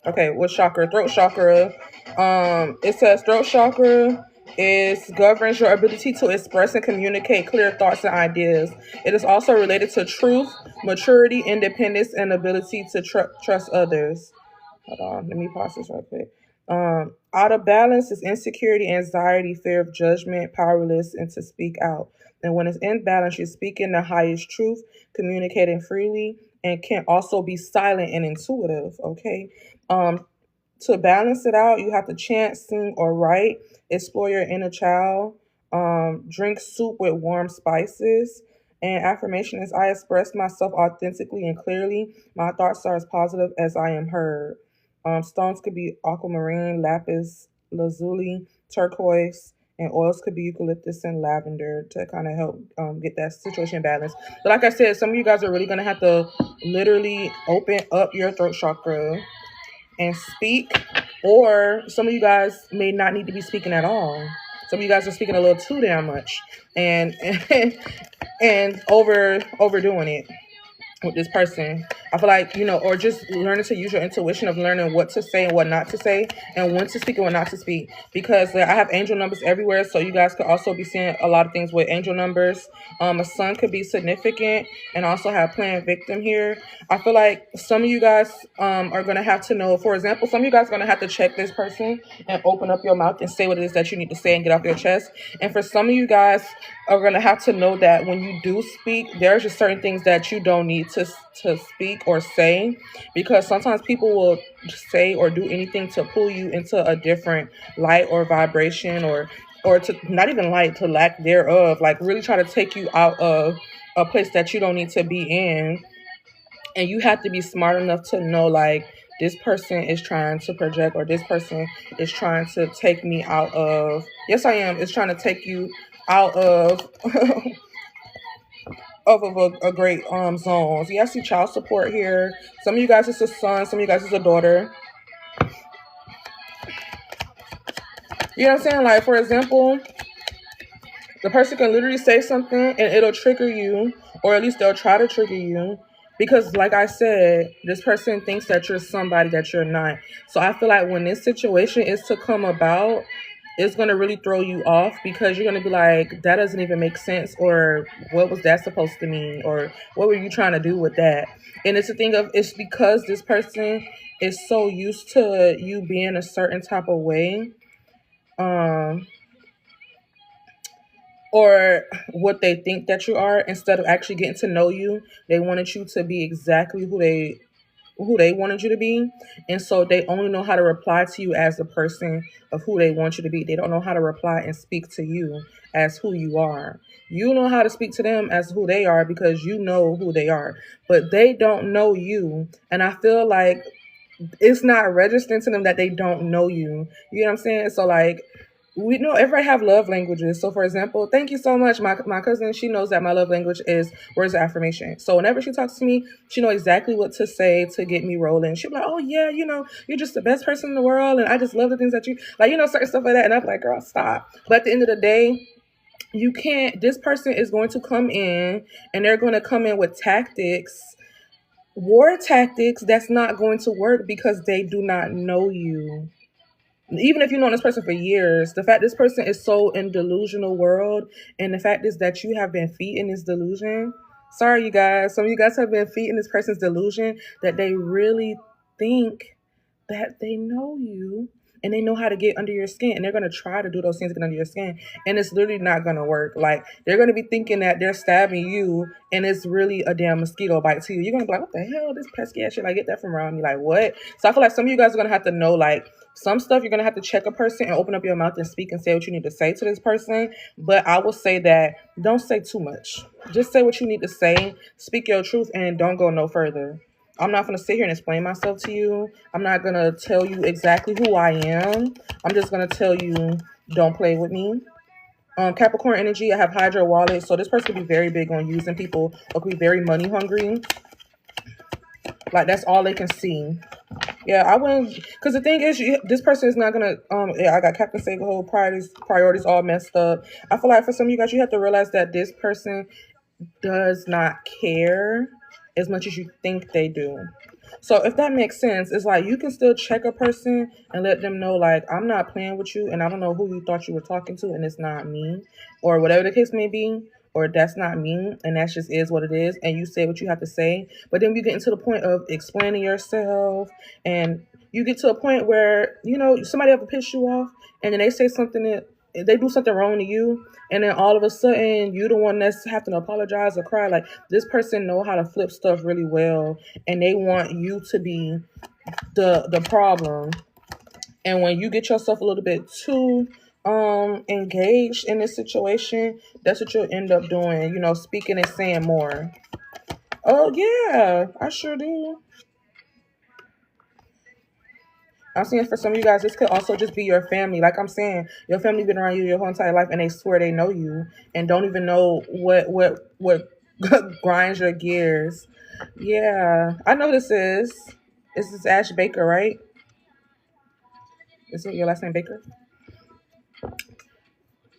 Okay, what chakra? Throat chakra. It says throat chakra governs your ability to express and communicate clear thoughts and ideas. It is also related to truth, maturity, independence, and ability to trust others. Hold on, let me pause this right quick. Out of balance is insecurity, anxiety, fear of judgment, powerless, and to speak out. And when it's in balance, you're speaking the highest truth, communicating freely, and can also be silent and intuitive. Okay. To balance it out, you have to chant, sing, or write. Explore your inner child. Drink soup with warm spices. And affirmation is, I express myself authentically and clearly. My thoughts are as positive as I am heard. Stones could be aquamarine, lapis lazuli, turquoise, and oils could be eucalyptus and lavender to kind of help get that situation balanced. But like I said, some of you guys are really going to have to literally open up your throat chakra and speak, or some of you guys may not need to be speaking at all. Some of you guys are speaking a little too damn much and overdoing it with this person. I feel like, or just learning to use your intuition of learning what to say and what not to say, and when to speak and when not to speak. Because I have angel numbers everywhere, so you guys could also be seeing a lot of things with angel numbers. A sun could be significant, and also have planned victim here. I feel like some of you guys are going to have to know, for example, some of you guys are going to have to check this person and open up your mouth and say what it is that you need to say and get off your chest. And for some of you guys are going to have to know that when you do speak, there's just certain things that you don't need to speak speak or say, because sometimes people will say or do anything to pull you into a different light or vibration, or to not even light, to lack thereof, like really try to take you out of a place that you don't need to be in. And you have to be smart enough to know, like, this person is trying to project, or this person is trying to take me out of, yes I am, it's trying to take you out of of a great zone. So yeah, I see child support here. Some of you guys it's a son, some of you guys it's a daughter. You know what I'm saying? Like, for example, the person can literally say something and it'll trigger you, or at least they'll try to trigger you, because like I said, this person thinks that you're somebody that you're not. So I feel like when this situation is to come about, it's going to really throw you off, because you're going to be like, that doesn't even make sense, or what was that supposed to mean, or what were you trying to do with that? And it's a thing of, it's because this person is so used to you being a certain type of way, or what they think that you are, instead of actually getting to know you. They wanted you to be exactly who they wanted you to be. And so they only know how to reply to you as the person of who they want you to be. They don't know how to reply and speak to you as who you are. You know how to speak to them as who they are, because you know who they are, but they don't know you. And I feel like it's not registering to them that they don't know you. You know what I'm saying? So like, we know everybody have love languages. So for example, thank you so much. My cousin, she knows that my love language is words of affirmation. So whenever she talks to me, she knows exactly what to say to get me rolling. She'll be like, oh yeah, you're just the best person in the world, and I just love the things that you like, certain stuff like that. And I'm like, girl, stop. But at the end of the day, you can't, this person is going to come in, and they're going to come in with war tactics that's not going to work, because they do not know you. Even if you've known this person for years, the fact this person is so in delusional world, and the fact is that you have been feeding this delusion. Sorry, you guys. Some of you guys have been feeding this person's delusion that they really think that they know you, and they know how to get under your skin, and they're going to try to do those things to get under your skin, and it's literally not going to work. Like, they're going to be thinking that they're stabbing you, and it's really a damn mosquito bite to you. You're going to be like, what the hell, this pesky ass shit, I get that from around me, like, what? So I feel like some of you guys are going to have to know, like, some stuff you're going to have to check a person and open up your mouth and speak and say what you need to say to this person. But I will say that don't say too much. Just say what you need to say, speak your truth, and don't go no further. I'm not going to sit here and explain myself to you. I'm not going to tell you exactly who I am. I'm just going to tell you, don't play with me. Capricorn energy, I have Hydra wallet. So this person could be very big on using people, or could be very money hungry. Like, that's all they can see. Yeah, I wouldn't, because the thing is, this person is not gonna. Yeah, I got Captain Save whole priorities all messed up. I feel like for some of you guys, you have to realize that this person does not care as much as you think they do. So if that makes sense, it's like you can still check a person and let them know, like, I'm not playing with you, and I don't know who you thought you were talking to, and it's not me, or whatever the case may be, or that's not me, and that just is what it is, and you say what you have to say. But then you get into the point of explaining yourself, and you get to a point where, somebody ever piss you off, and then they say something that they do something wrong to you, and then all of a sudden you the one that's having to apologize or cry. Like, this person know how to flip stuff really well, and they want you to be the problem. And when you get yourself a little bit too engaged in this situation, that's what you'll end up doing, speaking and saying more. Oh yeah, I sure do. I'm saying for some of you guys, this could also just be your family. Like I'm saying, your family been around you your whole entire life, and they swear they know you and don't even know what grinds your gears. Yeah, I know this is. This is Ash Baker, right? Is it your last name Baker?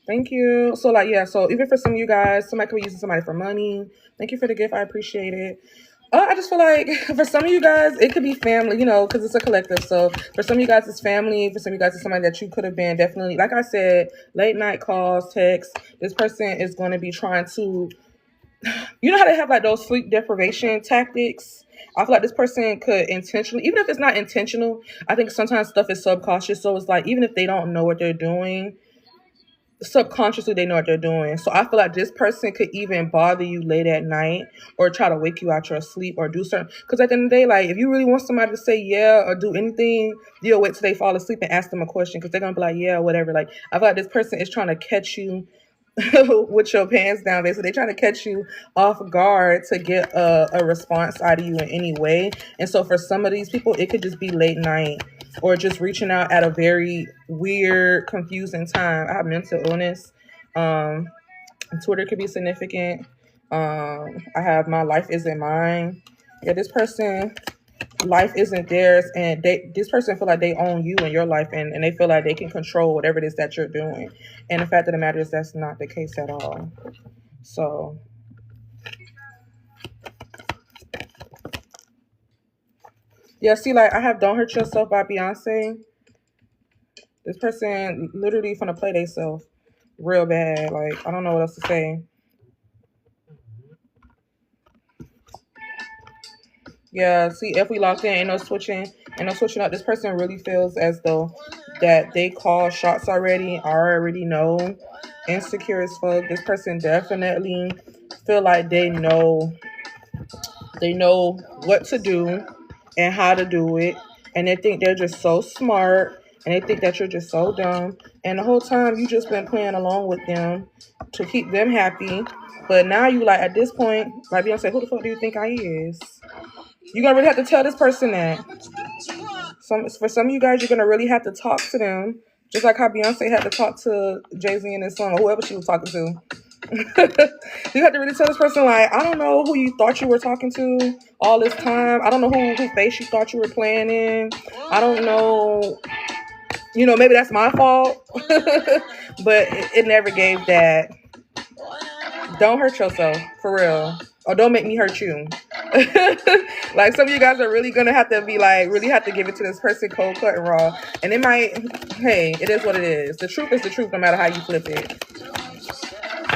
Thank you. So like, yeah, so even for some of you guys, somebody could be using somebody for money. Thank you for the gift. I appreciate it. I just feel like for some of you guys, it could be family, because it's a collective. So for some of you guys, it's family. For some of you guys, it's somebody that you could have been definitely, like I said, late night calls, texts. This person is going to be trying to, how they have like those sleep deprivation tactics? I feel like this person could intentionally, even if it's not intentional, I think sometimes stuff is subconscious. So it's like, even if they don't know what they're doing, subconsciously they know what they're doing. So I feel like this person could even bother you late at night or try to wake you out your sleep or do certain, because at the end of the day, like if you really want somebody to say yeah or do anything, you'll wait till they fall asleep and ask them a question, because they're gonna be like yeah, whatever. Like I feel like this person is trying to catch you with your pants down, basically. They're trying to catch you off guard to get a response out of you in any way. And so for some of these people, it could just be late night or just reaching out at a very weird, confusing time. I have mental illness. Twitter could be significant. I have my life isn't mine. Yeah, this person life isn't theirs, and this person feel like they own you and your life, and they feel like they can control whatever it is that you're doing. And the fact of the matter is that's not the case at all. So yeah, see, like I have Don't Hurt Yourself by Beyonce. This person literally finna play themselves real bad. Like I don't know what else to say. Yeah, see, if we locked in, ain't no switching up. This person really feels as though that they call shots already. I already know. Insecure as fuck. This person definitely feel like they know what to do and how to do it. And they think they're just so smart, and they think that you're just so dumb. And the whole time you just been playing along with them to keep them happy. But now you like at this point, like Beyonce, who the fuck do you think I is? You're gonna really have to tell this person that. For some of you guys, you're gonna really have to talk to them, just like how Beyonce had to talk to Jay-Z in his song or whoever she was talking to. You have to really tell this person, like, I don't know who you thought you were talking to all this time. I don't know who face you thought you were playing in. I don't know. You know, maybe that's my fault. But it never gave that. Don't hurt yourself, for real. Or don't make me hurt you. Like some of you guys are really gonna have to be like, really have to give it to this person cold, cut, and raw. And it might, hey, it is what it is. The truth is the truth, no matter how you flip it.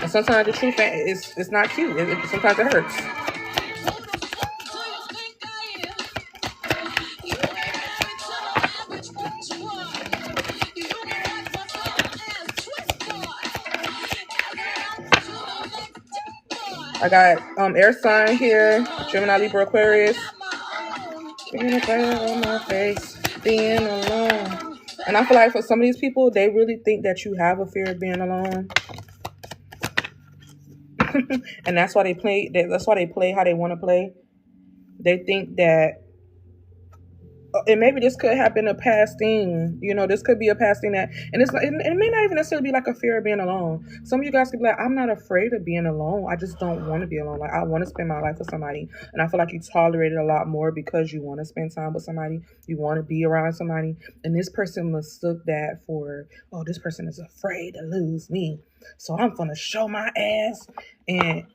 And sometimes the truth it's not cute. Sometimes it hurts. I got air sign here, Gemini, Libra, Aquarius. Being a bird on my face, being alone. And I feel like for some of these people, they really think that you have a fear of being alone. And that's why they play. That's why they play how they want to play. They think that, and maybe this could have been a past thing. You know, this could be a past thing that, and it may not even necessarily be like a fear of being alone. Some of you guys could be like, I'm not afraid of being alone. I just don't want to be alone. Like I want to spend my life with somebody, and I feel like you tolerate it a lot more because you want to spend time with somebody. You want to be around somebody, and this person mistook that for, oh, this person is afraid to lose me, so I'm gonna show my ass and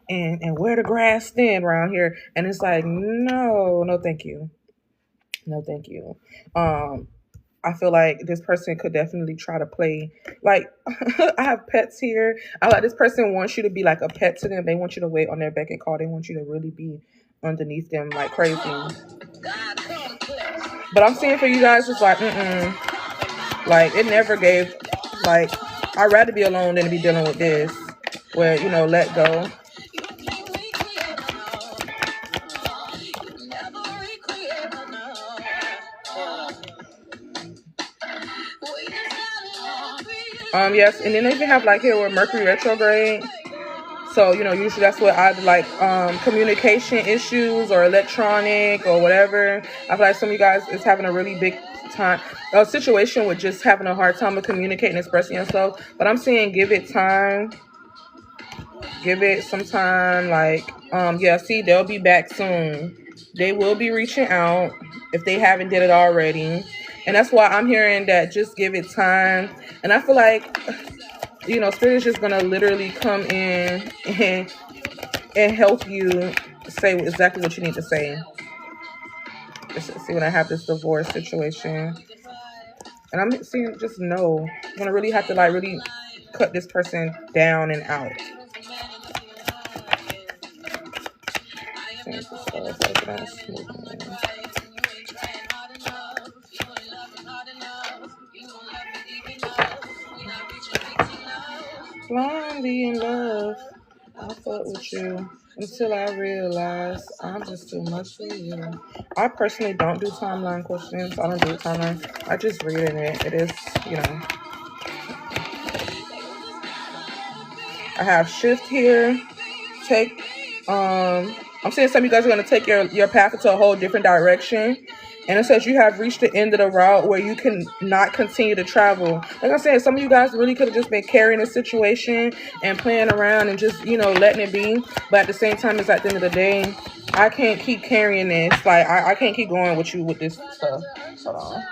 wear the grass thin around here. And it's like, no, thank you. No, thank you. I feel like this person could definitely try to play. Like, I have pets here. I like this person wants you to be like a pet to them. They want you to wait on their beck and call. They want you to really be underneath them like crazy. But I'm seeing for you guys, it's like, like it never gave. Like, I'd rather be alone than to be dealing with this. Where, you know, let go. Yes, and then they even have like here with Mercury retrograde. So, you know, usually that's what either like communication issues or electronic or whatever. I feel like some of you guys is having a really big a situation with just having a hard time with communicating and expressing yourself. But I'm saying give it time. Give it some time. Like, yeah, see, they'll be back soon. They will be reaching out if they haven't did it already. And that's why I'm hearing that just give it time. And I feel like, you know, Spirit is just going to literally come in and help you say exactly what you need to say. Let's see when I have this divorce situation. And I'm seeing just no. I'm going to really have to like really cut this person down and out. blindly in love. I fuck with you until I realize I'm just too much for you. I personally don't do timeline questions. I don't do timeline. I just read in it. It is, you know. I have shift here. Take I'm saying some of you guys are gonna take your path into a whole different direction. And it says you have reached the end of the route where you can not continue to travel. Like I said, some of you guys really could have just been carrying the situation and playing around and just, you know, letting it be. But at the same time, it's at the end of the day, I can't keep carrying this. Like, I can't keep going with you with this stuff. Hold on.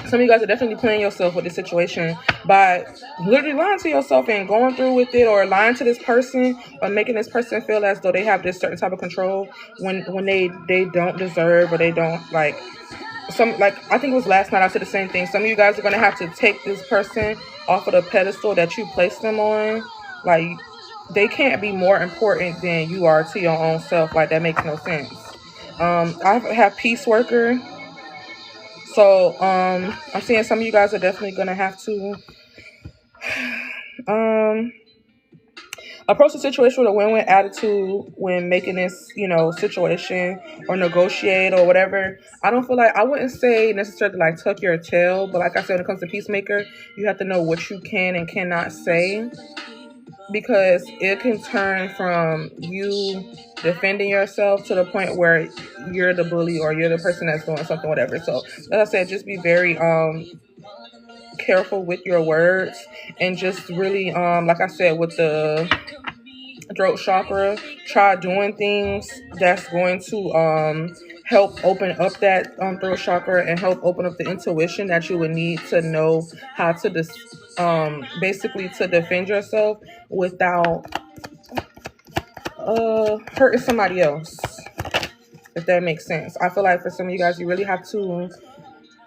Some of you guys are definitely playing yourself with this situation by literally lying to yourself and going through with it, or lying to this person, or making this person feel as though they have this certain type of control when they don't deserve, or they don't like. I think it was last night I said the same thing. Some of you guys are gonna have to take this person off of the pedestal that you placed them on. Like, they can't be more important than you are to your own self. Like, that makes no sense. I have peace worker. So I'm seeing some of you guys are definitely gonna have to approach the situation with a win-win attitude when making this, you know, situation or negotiate or whatever. I don't feel like, I wouldn't say necessarily like tuck your tail, but like I said, when it comes to peacemaker, you have to know what you can and cannot say, because it can turn from you defending yourself to the point where you're the bully or you're the person that's doing something, whatever. So like I said, just be very careful with your words, and just really like I said with the throat chakra, try doing things that's going to help open up that throat chakra and help open up the intuition that you would need to know how to basically to defend yourself without hurting somebody else, if that makes sense. I feel like for some of you guys, you really have to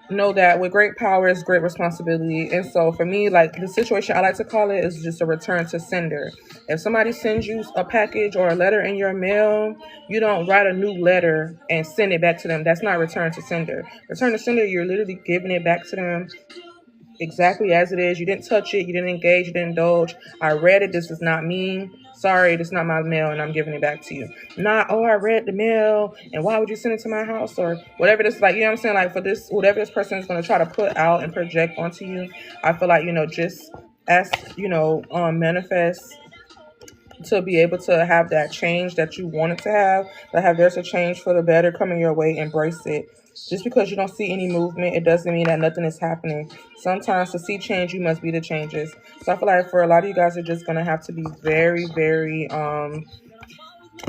know that with great power is great responsibility. And so for me, like, the situation I like to call it is just a return to sender. If somebody sends you a package or a letter in your mail, you don't write a new letter and send it back to them. That's not return to sender. Return to sender, you're literally giving it back to them exactly as it is. You didn't touch it, you didn't engage, you didn't indulge. I read it, this is not me. Sorry, this is not my mail, and I'm giving it back to you. Not, oh, I read the mail, and why would you send it to my house, or whatever this, like, you know what I'm saying? Like, for this, whatever this person is going to try to put out and project onto you, I feel like, you know, just ask, you know, manifest to be able to have that change that you wanted to have, there's a change for the better coming your way. Embrace it. Just because you don't see any movement, it doesn't mean that nothing is happening. Sometimes to see change, you must be the changes. So I feel like for a lot of you guys are just going to have to be very, very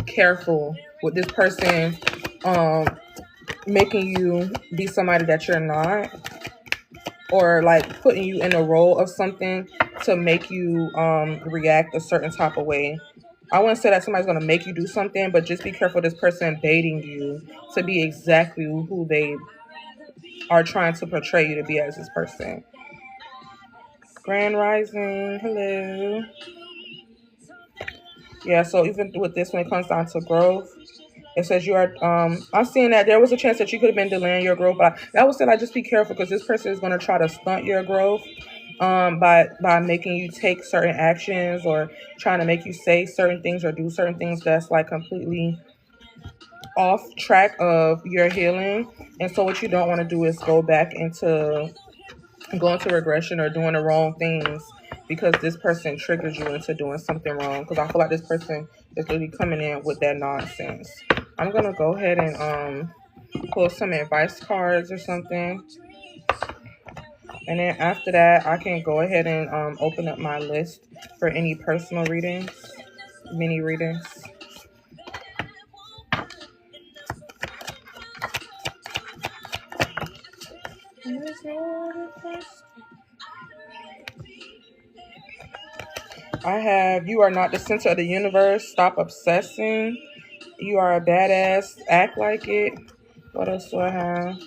careful with this person making you be somebody that you're not, or like putting you in a role of something to make you react a certain type of way. I wouldn't say that somebody's going to make you do something, but just be careful this person baiting you to be exactly who they are trying to portray you to be as this person. Grand Rising, hello. Yeah, so even with this, when it comes down to growth, it says you are, I'm seeing that there was a chance that you could have been delaying your growth, but I would say, like, just be careful, because this person is going to try to stunt your growth by making you take certain actions, or trying to make you say certain things or do certain things that's like completely off track of your healing. And so what you don't want to do is go into regression or doing the wrong things because this person triggered you into doing something wrong. Because I feel like this person is literally coming in with that nonsense. I'm gonna go ahead and pull some advice cards or something. And then after that, I can go ahead and open up my list for any personal readings, mini readings. I have, you are not the center of the universe. Stop obsessing. You are a badass. Act like it. What else do I have?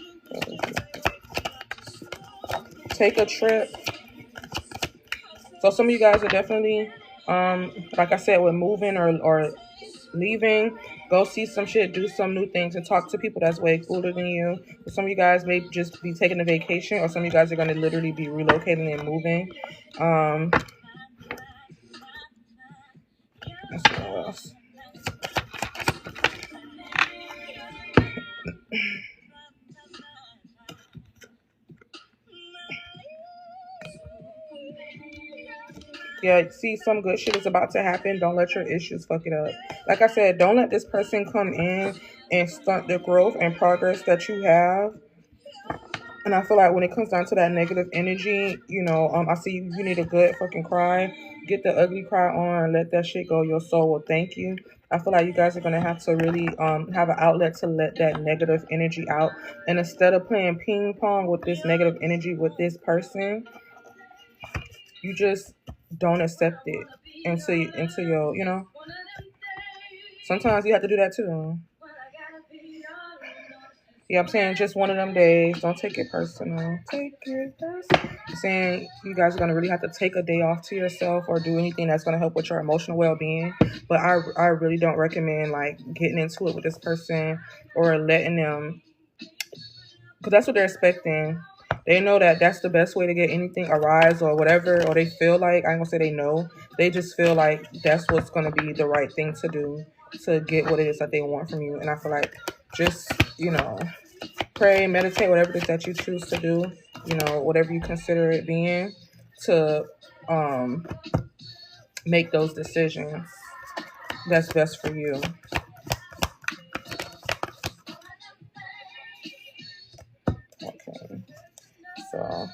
Take a trip. So some of you guys are definitely, like I said, with moving or leaving, Go see some shit, do some new things, and talk to people that's way cooler than you. Some of you guys may just be taking a vacation, or some of you guys are going to literally be relocating and moving. Let's see what else. Yeah, see, some good shit is about to happen. Don't let your issues fuck it up. Like I said, don't let this person come in and stunt the growth and progress that you have. And I feel like when it comes down to that negative energy, I see you need a good fucking cry. Get the ugly cry on, let that shit go. Your soul will thank you. I feel like you guys are gonna have to really have an outlet to let that negative energy out. And instead of playing ping pong with this negative energy with this person, you just don't accept it into your. Sometimes you have to do that too. Yeah, I'm saying just one of them days. Don't take it personal. Take it personal. I'm saying you guys are going to really have to take a day off to yourself or do anything that's going to help with your emotional well-being. But I really don't recommend like getting into it with this person or letting them, because that's what they're expecting. They know that that's the best way to get anything a rise or whatever, or they feel like, I'm going to say they know. They just feel like that's what's going to be the right thing to do to get what it is that they want from you. And I feel like just, pray, meditate, whatever it is that you choose to do, whatever you consider it being, to make those decisions that's best for you. Okay, so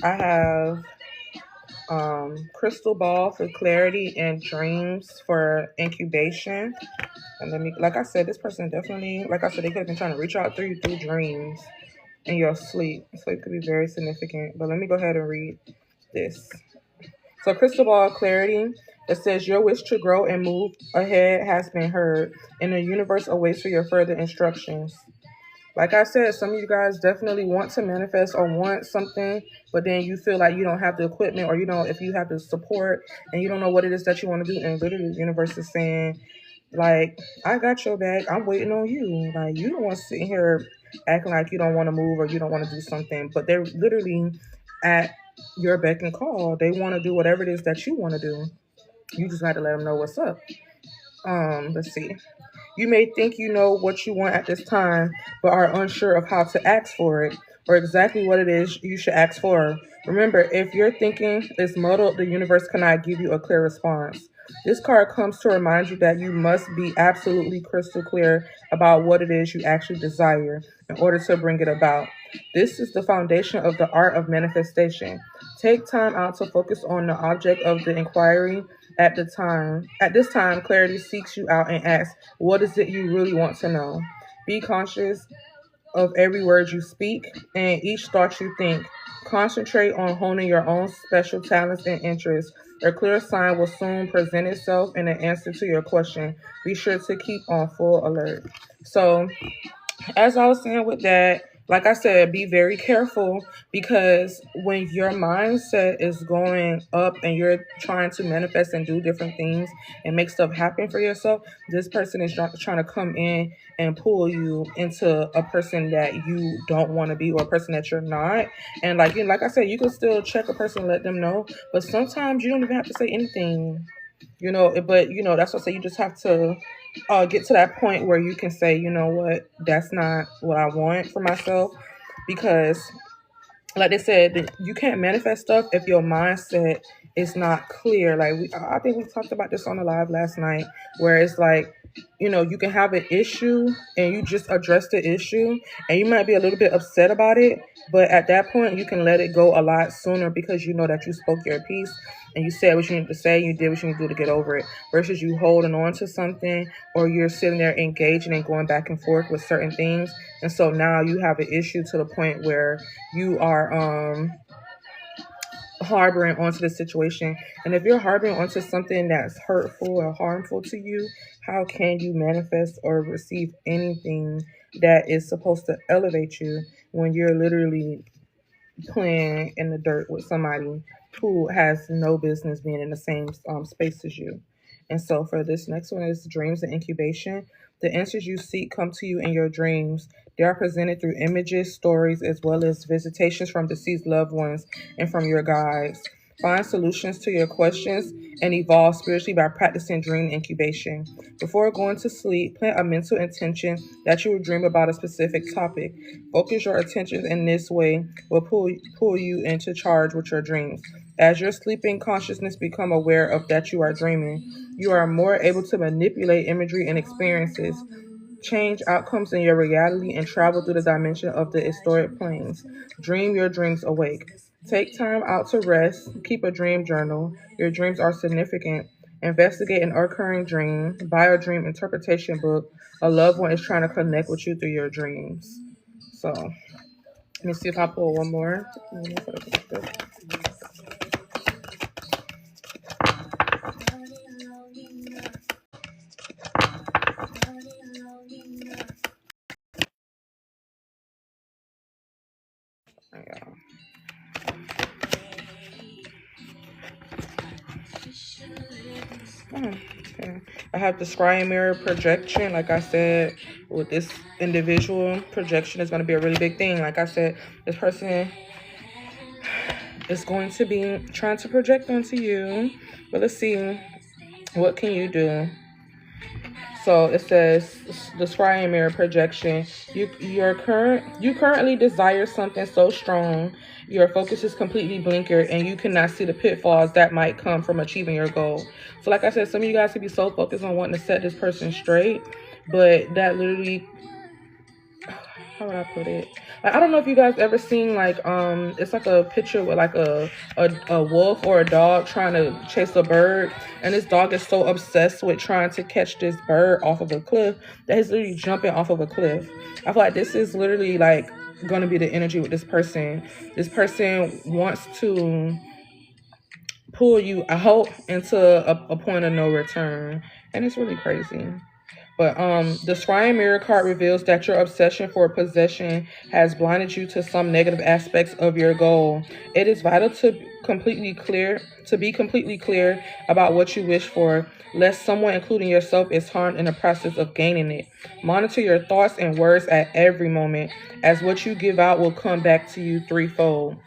I have crystal ball for clarity and dreams for incubation. And then, like I said, this person definitely, like I said, they could have been trying to reach out through you through dreams in your sleep. So it could be very significant. But let me go ahead and read this. So crystal ball clarity, it says your wish to grow and move ahead has been heard, and the universe awaits for your further instructions. Like I said, some of you guys definitely want to manifest or want something, but then you feel like you don't have the equipment, or if you have the support and you don't know what it is that you want to do. And literally the universe is saying, like, I got your back. I'm waiting on you. Like, you don't want to sit here acting like you don't want to move or you don't want to do something, but they're literally at your beck and call. They want to do whatever it is that you want to do. You just got to let them know what's up. Let's see. You may think you know what you want at this time, but are unsure of how to ask for it or exactly what it is you should ask for. Remember, if your thinking is muddled, the universe cannot give you a clear response. This card comes to remind you that you must be absolutely crystal clear about what it is you actually desire in order to bring it about. This is the foundation of the art of manifestation. Take time out to focus on the object of the inquiry at this time, clarity seeks you out and asks, what is it you really want to know? Be conscious of every word you speak and each thought you think. Concentrate on honing your own special talents and interests. A clear sign will soon present itself in an answer to your question. Be sure to keep on full alert. So, as I was saying with that, like I said, be very careful, because when your mindset is going up and you're trying to manifest and do different things and make stuff happen for yourself, this person is trying to come in and pull you into a person that you don't want to be, or a person that you're not. And like I said, you can still check a person and let them know, but sometimes you don't even have to say anything. But that's what I say. You just have to get to that point where you can say, you know what, that's not what I want for myself. Because, like they said, you can't manifest stuff if your mindset is not clear. I think we talked about this on the live last night, where it's like, you can have an issue and you just address the issue, and you might be a little bit upset about it, but at that point you can let it go a lot sooner, because you know that you spoke your piece and you said what you need to say, you did what you need to do to get over it, versus you holding on to something, or you're sitting there engaging and going back and forth with certain things. And so now you have an issue to the point where you are harboring onto the situation. And if you're harboring onto something that's hurtful or harmful to you, how can you manifest or receive anything that is supposed to elevate you when you're literally playing in the dirt with somebody who has no business being in the same space as you? And so for this next one is dreams and incubation. The answers you seek come to you in your dreams. They are presented through images, stories, as well as visitations from deceased loved ones and from your guides. Find solutions to your questions and evolve spiritually by practicing dream incubation. Before going to sleep, plant a mental intention that you will dream about a specific topic. Focus your attention in this way will pull you into charge with your dreams. As your sleeping consciousness become aware of that you are dreaming, you are more able to manipulate imagery and experiences, change outcomes in your reality, and travel through the dimension of the historic planes. Dream your dreams awake. Take time out to rest. Keep a dream journal. Your dreams are significant. Investigate an occurring dream. Buy a dream interpretation book. A loved one is trying to connect with you through your dreams. So, let me see if I pull one more. Okay. I have the scrying mirror projection. Like I said, with this individual, projection is going to be a really big thing. Like I said, this person is going to be trying to project onto you. But let's see, what can you do? So it says the scrying mirror projection. You currently desire something so strong, your focus is completely blinkered, and you cannot see the pitfalls that might come from achieving your goal. So like I said, some of you guys could be so focused on wanting to set this person straight, but that literally, how would I put it? Like, I don't know if you guys ever seen like it's like a picture with like a wolf or a dog trying to chase a bird, and this dog is so obsessed with trying to catch this bird off of a cliff that he's literally jumping off of a cliff. I feel like this is literally like going to be the energy with this person. This person wants to pull you, I hope, into a point of no return, and it's really crazy. But the scrying mirror card reveals that your obsession for possession has blinded you to some negative aspects of your goal. It is vital to be completely clear about what you wish for, lest someone, including yourself, is harmed in the process of gaining it. Monitor your thoughts and words at every moment, as what you give out will come back to you threefold.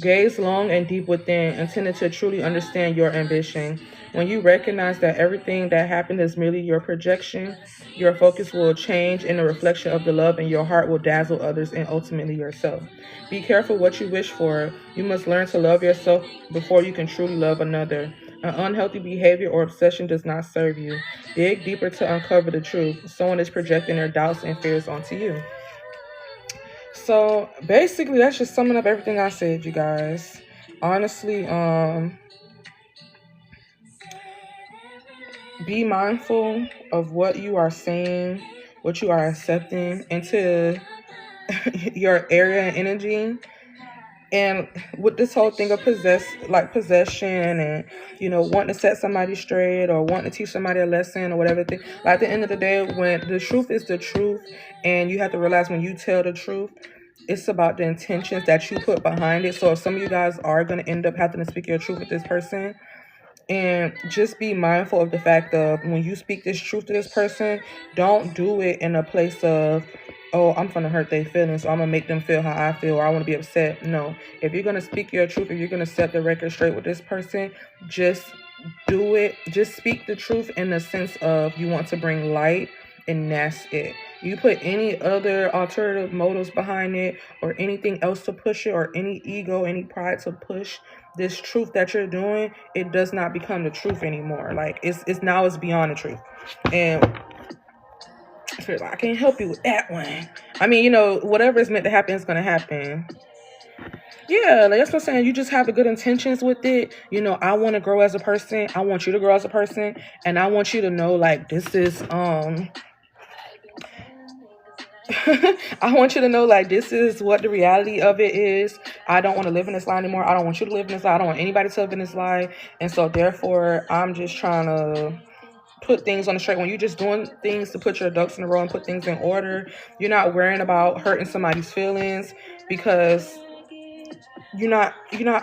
Gaze long and deep within, intended to truly understand your ambition. When you recognize that everything that happened is merely your projection, your focus will change and the reflection of the love in your heart will dazzle others and ultimately yourself. Be careful what you wish for. You must learn to love yourself before you can truly love another. An unhealthy behavior or obsession does not serve you. Dig deeper to uncover the truth. Someone is projecting their doubts and fears onto you. So basically, that's just summing up everything I said, you guys. Honestly, be mindful of what you are saying, what you are accepting into your area and energy. And with this whole thing of possession and, wanting to set somebody straight or wanting to teach somebody a lesson or whatever thing, like at the end of the day, when the truth is the truth, and you have to realize when you tell the truth, it's about the intentions that you put behind it. So if some of you guys are going to end up having to speak your truth with this person, and just be mindful of the fact of when you speak this truth to this person, don't do it in a place of, oh, I'm going to hurt their feelings, or I'm going to make them feel how I feel, or I want to be upset. No. If you're going to speak your truth, if you're going to set the record straight with this person, just do it. Just speak the truth in the sense of you want to bring light, and that's it. You put any other alternative motives behind it or anything else to push it, or any ego, any pride to push this truth that you're doing, it does not become the truth anymore. Like it's beyond the truth. And I can't help you with that one. I mean, whatever is meant to happen is going to happen. Yeah, like that's what I'm saying. You just have the good intentions with it. I want to grow as a person. I want you to grow as a person. And I want you to know, like, this is, I want you to know, like, this is what the reality of it is. I don't want to live in this lie anymore. I don't want you to live in this lie. I don't want anybody to live in this lie. And so, therefore, I'm just trying to put things on the straight. When you're just doing things to put your ducks in a row and put things in order, you're not worrying about hurting somebody's feelings, because you're not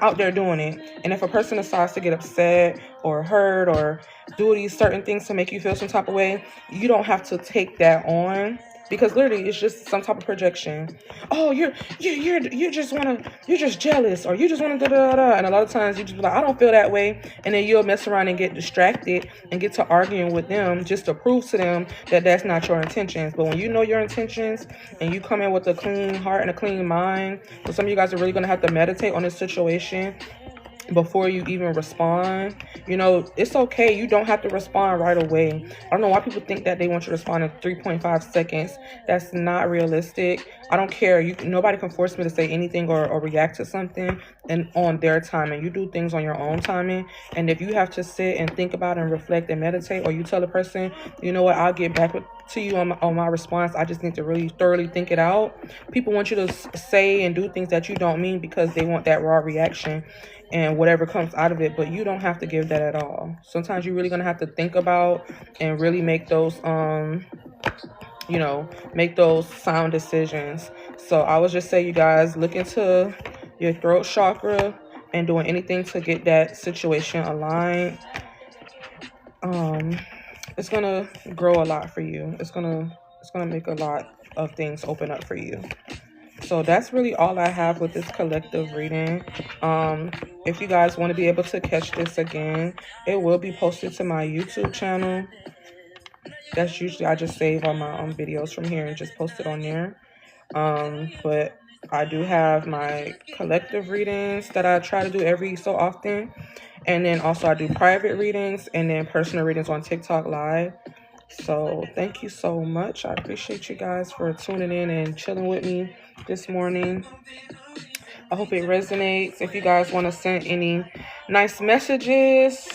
out there doing it. And if a person decides to get upset or hurt or do these certain things to make you feel some type of way, you don't have to take that on, because literally it's just some type of projection. Oh, you just you're just jealous, or you just want to da da da. And a lot of times you just be like, I don't feel that way, and then you'll mess around and get distracted and get to arguing with them just to prove to them that that's not your intentions. But when you know your intentions and you come in with a clean heart and a clean mind, so some of you guys are really going to have to meditate on this situation before you even respond. It's okay. You don't have to respond right away. I don't know why people think that they want you to respond in 3.5 seconds. That's not realistic. I don't care. Nobody can force me to say anything or react to something and on their timing. You do things on your own timing. And if you have to sit and think about and reflect and meditate, or you tell a person, you know what, I'll get back to you on my response, I just need to really thoroughly think it out. People want you to say and do things that you don't mean because they want that raw reaction and whatever comes out of it, but you don't have to give that at all. Sometimes you're really gonna have to think about and really make those make those sound decisions. So I would just say, you guys, look into your throat chakra and doing anything to get that situation aligned. It's gonna grow a lot for you. It's gonna make a lot of things open up for you. So that's really all I have with this collective reading. If you guys want to be able to catch this again, it will be posted to my YouTube channel. That's usually, I just save all my videos from here and just post it on there. But I do have my collective readings that I try to do every so often. And then also I do private readings and then personal readings on TikTok Live. So thank you so much. I appreciate you guys for tuning in and chilling with me this morning. I hope it resonates. If you guys want to send any nice messages,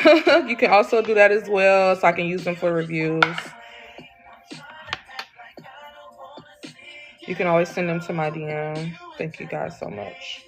you can also do that as well, so I can use them for reviews. You can always send them to my DM. Thank you guys so much.